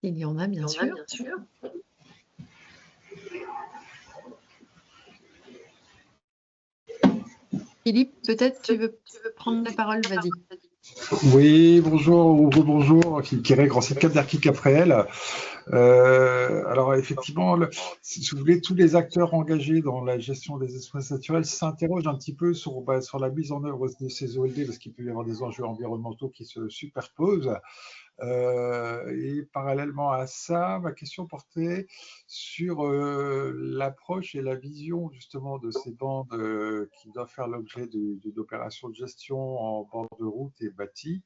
Il y en a, bien sûr. Philippe, peut-être tu veux prendre la parole, vas-y. Oui, bonjour ou rebonjour, Kikiré, grand site Cap d'Arquic après elle. Alors effectivement, si vous voulez, tous les acteurs engagés dans la gestion des espaces naturels s'interrogent un petit peu sur la mise en œuvre de ces OLD parce qu'il peut y avoir des enjeux environnementaux qui se superposent. Et parallèlement à ça, ma question portait sur l'approche et la vision justement de ces bandes qui doivent faire l'objet d'une opération de gestion en bord de route et bâti,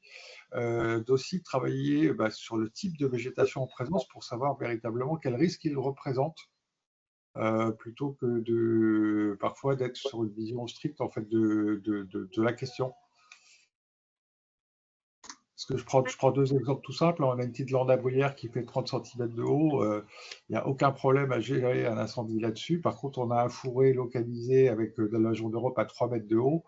d'aussi travailler sur le type de végétation en présence pour savoir véritablement quel risque il représente, plutôt que parfois d'être sur une vision stricte en fait de la question. Parce que je prends deux exemples tout simples. On a une petite lande abouillère qui fait 30 cm de haut. Il n'y a aucun problème à gérer un incendie là-dessus. Par contre, on a un fourré localisé avec de la jaune d'Europe à 3 mètres de haut.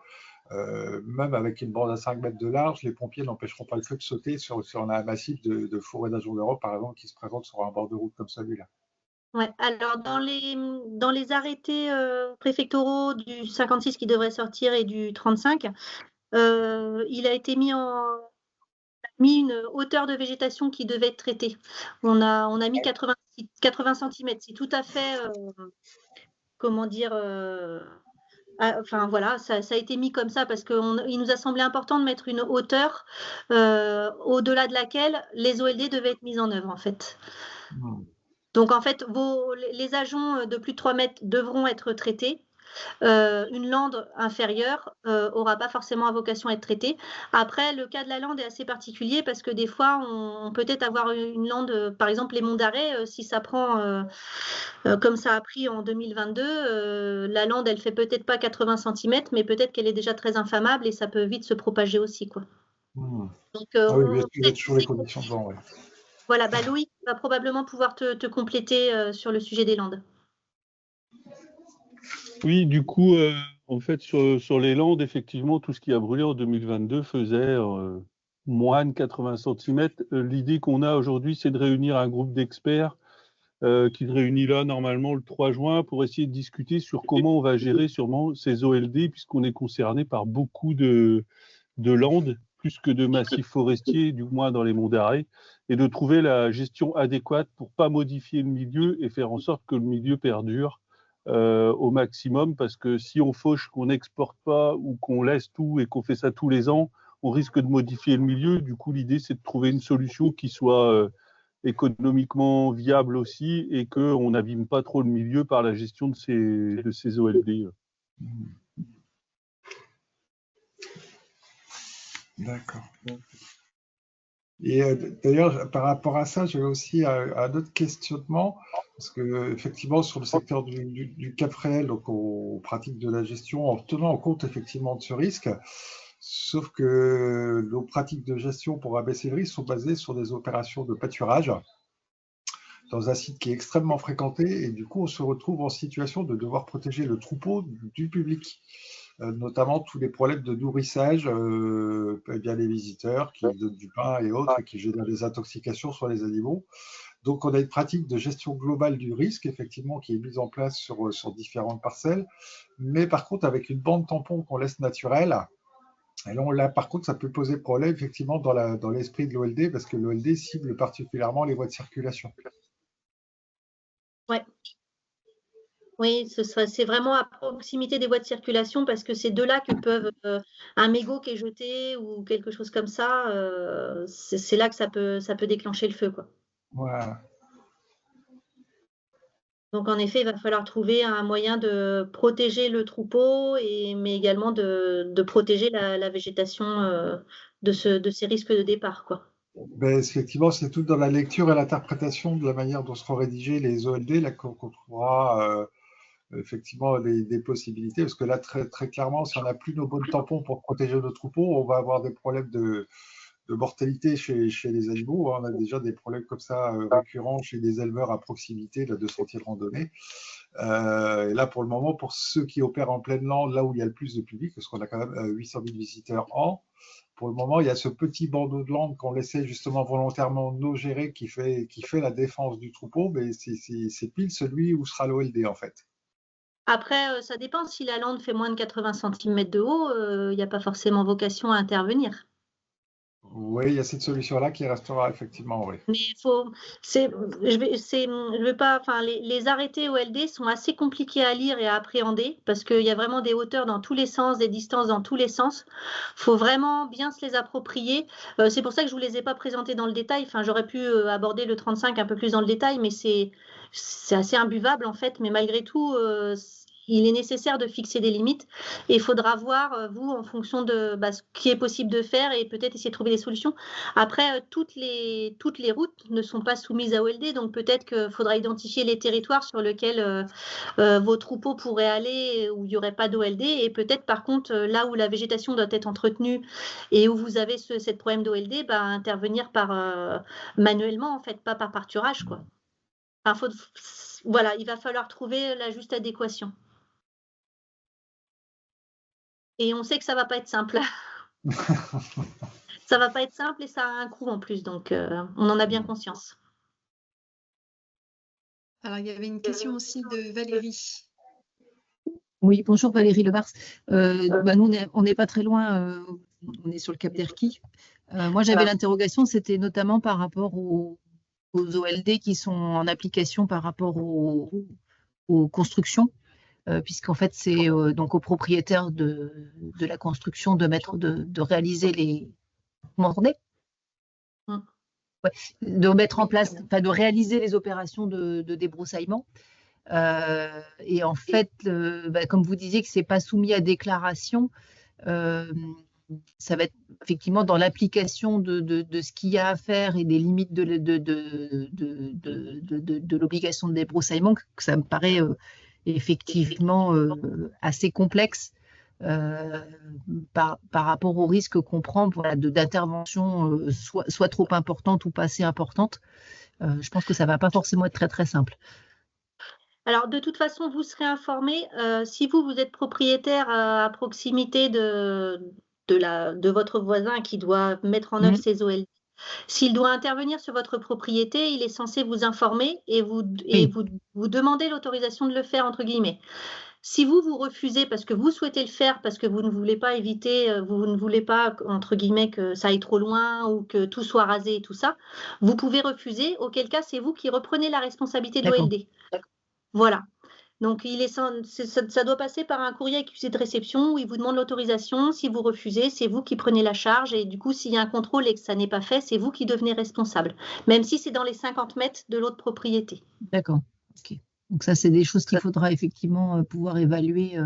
Même avec une bande à 5 mètres de large, les pompiers n'empêcheront pas le feu de sauter si on a un massif de fourré d'Ajour d'Europe, par exemple, qui se présente sur un bord de route comme celui-là. Ouais, alors dans les arrêtés préfectoraux du 56 qui devrait sortir et du 35, il a été mis une hauteur de végétation qui devait être traitée. On a mis 80 cm. C'est tout à fait, comment dire, enfin voilà, ça a été mis comme ça parce qu'il nous a semblé important de mettre une hauteur au-delà de laquelle les OLD devaient être mises en œuvre en fait. Donc en fait, les ajoncs de plus de 3 mètres devront être traités. Une lande inférieure n'aura pas forcément vocation à être traitée. Après, le cas de la lande est assez particulier parce que des fois, on peut peut-être avoir une lande, par exemple les monts d'Arrée, si ça prend comme ça a pris en 2022, la lande, elle fait peut-être pas 80 cm, mais peut-être qu'elle est déjà très inflammable et ça peut vite se propager aussi, quoi. Donc, ah oui, bien sûr, il y a toujours les conditions de vent. Ouais. Voilà, Loïc va probablement pouvoir te compléter sur le sujet des landes. Oui, du coup, en fait, sur les Landes, effectivement, tout ce qui a brûlé en 2022 faisait moins de 80 cm. L'idée qu'on a aujourd'hui, c'est de réunir un groupe d'experts qui se réunit là, normalement, le 3 juin, pour essayer de discuter sur comment on va gérer sûrement ces OLD, puisqu'on est concerné par beaucoup de landes, plus que de massifs forestiers, du moins dans les monts d'Arrée, et de trouver la gestion adéquate pour pas modifier le milieu et faire en sorte que le milieu perdure au maximum, parce que si on fauche, qu'on n'exporte pas ou qu'on laisse tout et qu'on fait ça tous les ans, on risque de modifier le milieu. Du coup, l'idée, c'est de trouver une solution qui soit économiquement viable aussi et qu'on n'abîme pas trop le milieu par la gestion de ces OLD. D'accord. Et d'ailleurs, par rapport à ça, j'avais aussi un autre questionnement, parce que effectivement, sur le secteur du Cap Fréhel, donc on pratique de la gestion en tenant en compte effectivement de ce risque, sauf que nos pratiques de gestion pour abaisser le risque sont basées sur des opérations de pâturage dans un site qui est extrêmement fréquenté, et du coup, on se retrouve en situation de devoir protéger le troupeau du public. Notamment tous les problèmes de nourrissage, bien les visiteurs qui donnent du pain et autres, et qui génèrent des intoxications sur les animaux. Donc, on a une pratique de gestion globale du risque, effectivement, qui est mise en place sur différentes parcelles, mais par contre, avec une bande tampon qu'on laisse naturelle. Et là, par contre, ça peut poser problème, effectivement, dans l'esprit de l'OLD, parce que l'OLD cible particulièrement les voies de circulation. Ouais. Oui, c'est vraiment à proximité des voies de circulation parce que c'est de là que peuvent un mégot qui est jeté ou quelque chose comme ça, c'est là que ça peut déclencher le feu, quoi. Voilà. Donc en effet, il va falloir trouver un moyen de protéger le troupeau, mais également de protéger la végétation de ces risques de départ, quoi. Ben, effectivement, c'est tout dans la lecture et l'interprétation de la manière dont seront rédigés les OLD là, qu'on trouvera effectivement des possibilités. Parce que là, très, très clairement, si on n'a plus nos bonnes tampons pour protéger nos troupeaux, on va avoir des problèmes de mortalité chez les animaux. On a déjà des problèmes comme ça récurrents chez des éleveurs à proximité là, de sentiers de randonnée. Et là, pour le moment, pour ceux qui opèrent en pleine lande, là où il y a le plus de public, parce qu'on a quand même 800 000 visiteurs an, pour le moment, il y a ce petit bandeau de lande qu'on laissait justement volontairement nous gérer qui fait la défense du troupeau, mais c'est pile celui où sera l'OLD en fait. Après, ça dépend. Si la lande fait moins de 80 cm de haut, il n'y a pas forcément vocation à intervenir. Oui, il y a cette solution-là qui restera effectivement, oui. Mais je vais pas, enfin, les arrêtés OLD sont assez compliqués à lire et à appréhender parce qu'il y a vraiment des hauteurs dans tous les sens, des distances dans tous les sens. Il faut vraiment bien se les approprier. C'est pour ça que je ne vous les ai pas présentés dans le détail. Enfin, j'aurais pu aborder le 35 un peu plus dans le détail, mais c'est assez imbuvable en fait. Mais malgré tout, il est nécessaire de fixer des limites et il faudra voir, vous, en fonction de ce qui est possible de faire et peut-être essayer de trouver des solutions. Après, toutes les routes ne sont pas soumises à OLD, donc peut-être qu'il faudra identifier les territoires sur lesquels vos troupeaux pourraient aller, où il n'y aurait pas d'OLD, et peut-être par contre, là où la végétation doit être entretenue et où vous avez cette problème d'OLD, intervenir manuellement, en fait, pas par pâturage, quoi. Enfin, voilà, il va falloir trouver la juste adéquation. Et on sait que ça ne va pas être simple. Ça ne va pas être simple et ça a un coût en plus, donc on en a bien conscience. Alors, il y avait une question aussi de Valérie. Oui, bonjour Valérie Lebars. Nous, on n'est pas très loin, on est sur le Cap d'Erquy. Moi, j'avais l'interrogation, c'était notamment par rapport aux OLD qui sont en application par rapport aux constructions. Puisqu'en fait, c'est donc aux propriétaires de la construction de réaliser les. Vous m'entendez ? Ouais. De mettre en place, de réaliser les opérations de débroussaillement. Et en fait, comme vous disiez que c'est pas soumis à déclaration, ça va être effectivement dans l'application de ce qu'il y a à faire et des limites de l'obligation de débroussaillement que ça me paraît effectivement assez complexe par rapport au risque qu'on prend d'intervention soit trop importante ou pas assez importante. Je pense que ça ne va pas forcément être très très simple. Alors, de toute façon, vous serez informé. Si vous êtes propriétaire à proximité de votre voisin qui doit mettre en œuvre ses OLD, s'il doit intervenir sur votre propriété, il est censé vous informer et vous demander l'autorisation de le faire, entre guillemets. Si vous refusez parce que vous souhaitez le faire, parce que vous ne voulez pas vous ne voulez pas, entre guillemets, que ça aille trop loin ou que tout soit rasé et tout ça, vous pouvez refuser, auquel cas c'est vous qui reprenez la responsabilité de l'OLD. Voilà. Donc, ça doit passer par un courrier accusé de réception où il vous demande l'autorisation. Si vous refusez, c'est vous qui prenez la charge. Et du coup, s'il y a un contrôle et que ça n'est pas fait, c'est vous qui devenez responsable, même si c'est dans les 50 mètres de l'autre propriété. D'accord. Okay. Donc ça, c'est des choses qu'il faudra effectivement pouvoir évaluer,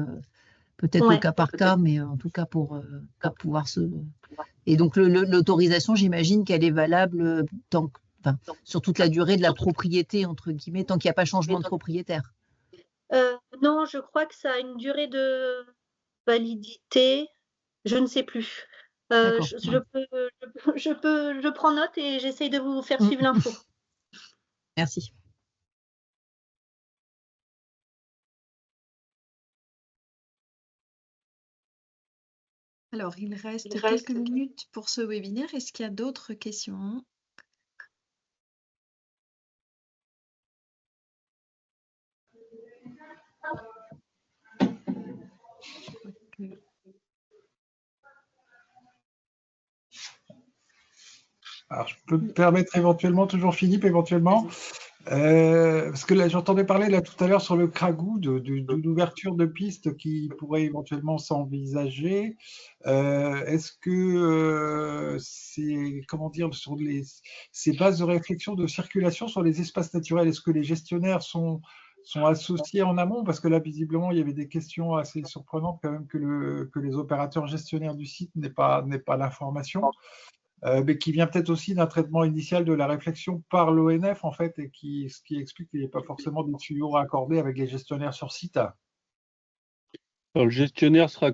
peut-être au cas par cas, mais en tout cas pour pouvoir se… Et donc, l'autorisation, j'imagine qu'elle est valable sur toute la durée de la propriété, entre guillemets, tant qu'il n'y a pas changement de propriétaire. Non, je crois que ça a une durée de validité, je ne sais plus. Je prends note et j'essaye de vous faire suivre l'info. Merci. Alors, il reste quelques minutes pour ce webinaire. Est-ce qu'il y a d'autres questions ? Alors, je peux me permettre éventuellement, toujours Philippe, éventuellement, parce que là, j'entendais parler là tout à l'heure sur le Cragou d'une ouverture de piste qui pourrait éventuellement s'envisager. Est-ce que c'est, comment dire, sur ces bases de réflexion de circulation sur les espaces naturels, est-ce que les gestionnaires sont associés en amont? Parce que là, visiblement, il y avait des questions assez surprenantes quand même que les opérateurs gestionnaires du site n'aient pas l'information. Mais qui vient peut-être aussi d'un traitement initial de la réflexion par l'ONF, en fait, et ce qui explique qu'il n'y ait pas forcément de tuyaux raccordés avec les gestionnaires sur site. Alors, le gestionnaire sera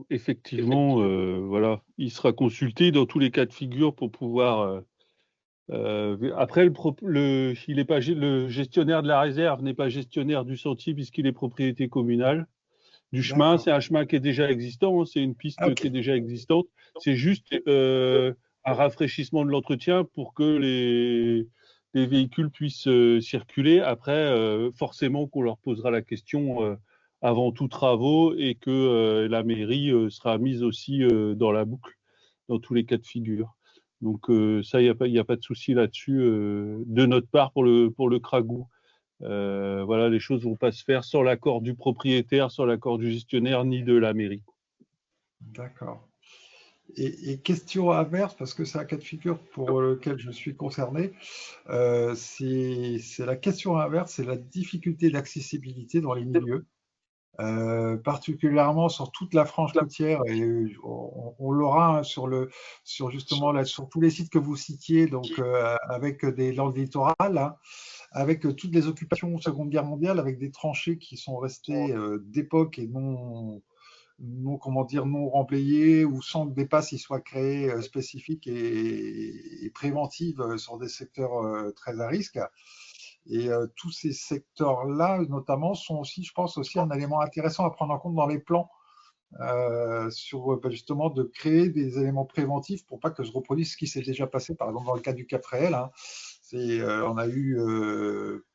effectivement, il sera consulté dans tous les cas de figure pour pouvoir… après, le gestionnaire de la réserve n'est pas gestionnaire du sentier puisqu'il est propriété communale. Du chemin, c'est un chemin qui est déjà existant, c'est une piste qui est déjà existante. C'est juste un rafraîchissement de l'entretien pour que les véhicules puissent circuler. Après, forcément qu'on leur posera la question avant tout travaux et que la mairie sera mise aussi dans la boucle dans tous les cas de figure. Donc ça, il n'y a pas de souci là-dessus de notre part pour le CRAGOU. Voilà, les choses ne vont pas se faire sans l'accord du propriétaire, sans l'accord du gestionnaire, ni de la mairie. D'accord. Et question inverse, parce que c'est un cas de figure pour lequel je suis concerné, c'est la question inverse, c'est la difficulté d'accessibilité dans les milieux. Particulièrement sur toute la frange côtière, et on l'aura hein, sur justement là, sur tous les sites que vous citiez, donc avec des landes littorales, hein, avec toutes les occupations Seconde Guerre mondiale, avec des tranchées qui sont restées d'époque et non remblayées, ou sans que des passes y soient créées spécifiques et préventives sur des secteurs très à risque. Et tous ces secteurs-là, notamment, sont aussi, je pense, aussi un élément intéressant à prendre en compte dans les plans, sur justement de créer des éléments préventifs pour pas que se reproduise ce qui s'est déjà passé, par exemple dans le cas du Cap Fréhel. Hein, on a eu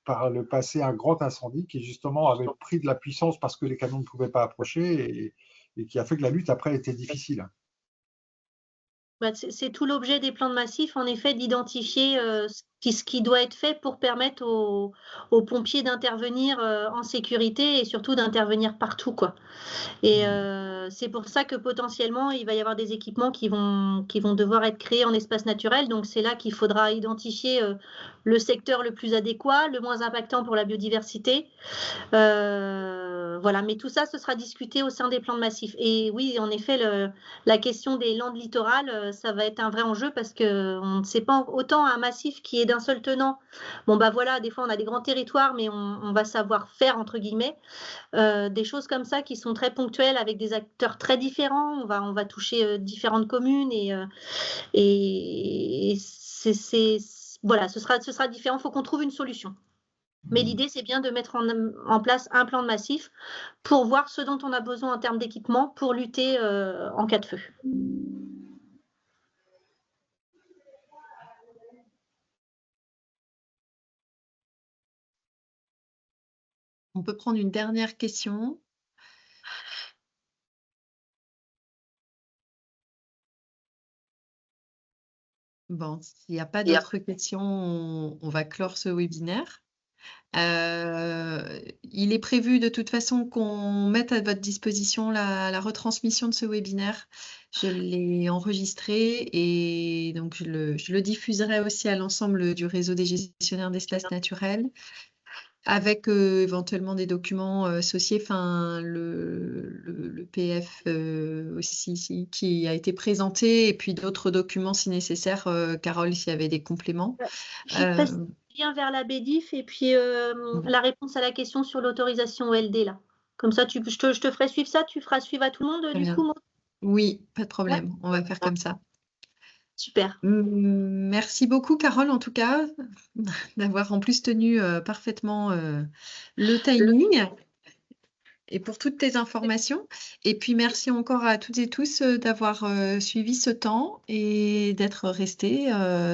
par le passé un grand incendie qui justement avait pris de la puissance parce que les camions ne pouvaient pas approcher et qui a fait que la lutte après était difficile. C'est tout l'objet des plans de massif, en effet, d'identifier ce qui doit être fait pour permettre aux pompiers d'intervenir en sécurité et surtout d'intervenir partout, quoi. Et c'est pour ça que potentiellement, il va y avoir des équipements qui vont devoir être créés en espace naturel. Donc, c'est là qu'il faudra identifier le secteur le plus adéquat, le moins impactant pour la biodiversité. Voilà, mais tout ça, ce sera discuté au sein des plans de massif. Et oui, en effet, la question des landes littorales, ça va être un vrai enjeu parce qu'on ne sait pas autant un massif qui est d'un seul tenant. Bon, bah voilà, des fois, on a des grands territoires, mais on va savoir faire, entre guillemets, des choses comme ça qui sont très ponctuelles avec des acteurs très différents. On va toucher différentes communes et voilà, ce sera différent. Il faut qu'on trouve une solution. Mais l'idée, c'est bien de mettre en place un plan de massif pour voir ce dont on a besoin en termes d'équipement pour lutter en cas de feu. On peut prendre une dernière question. Bon, s'il n'y a pas d'autres questions, on va clore ce webinaire. Il est prévu de toute façon qu'on mette à votre disposition la retransmission de ce webinaire. Je l'ai enregistré et donc je le diffuserai aussi à l'ensemble du réseau des gestionnaires d'espaces naturels, avec éventuellement des documents associés, enfin le PF aussi qui a été présenté, et puis d'autres documents si nécessaire. Carole, s'il y avait des compléments. Lien vers la BDIF et puis la réponse à la question sur l'autorisation OLD là. Comme ça, je te ferai suivre ça, tu feras suivre à tout le monde du coup. Oui, pas de problème, on va faire comme ça. Super. Merci beaucoup Carole en tout cas d'avoir en plus tenu parfaitement le timing et pour toutes tes informations. Et puis merci encore à toutes et tous d'avoir suivi ce temps et d'être restés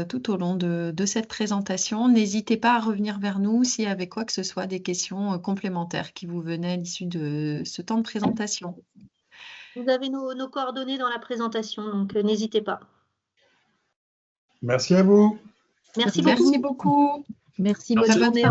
tout au long de cette présentation. N'hésitez pas à revenir vers nous s'il y avait quoi que ce soit, des questions complémentaires qui vous venaient à l'issue de ce temps de présentation. Vous avez nos coordonnées dans la présentation, donc n'hésitez pas. Merci à vous. Merci beaucoup. Merci beaucoup. Merci, bonne journée.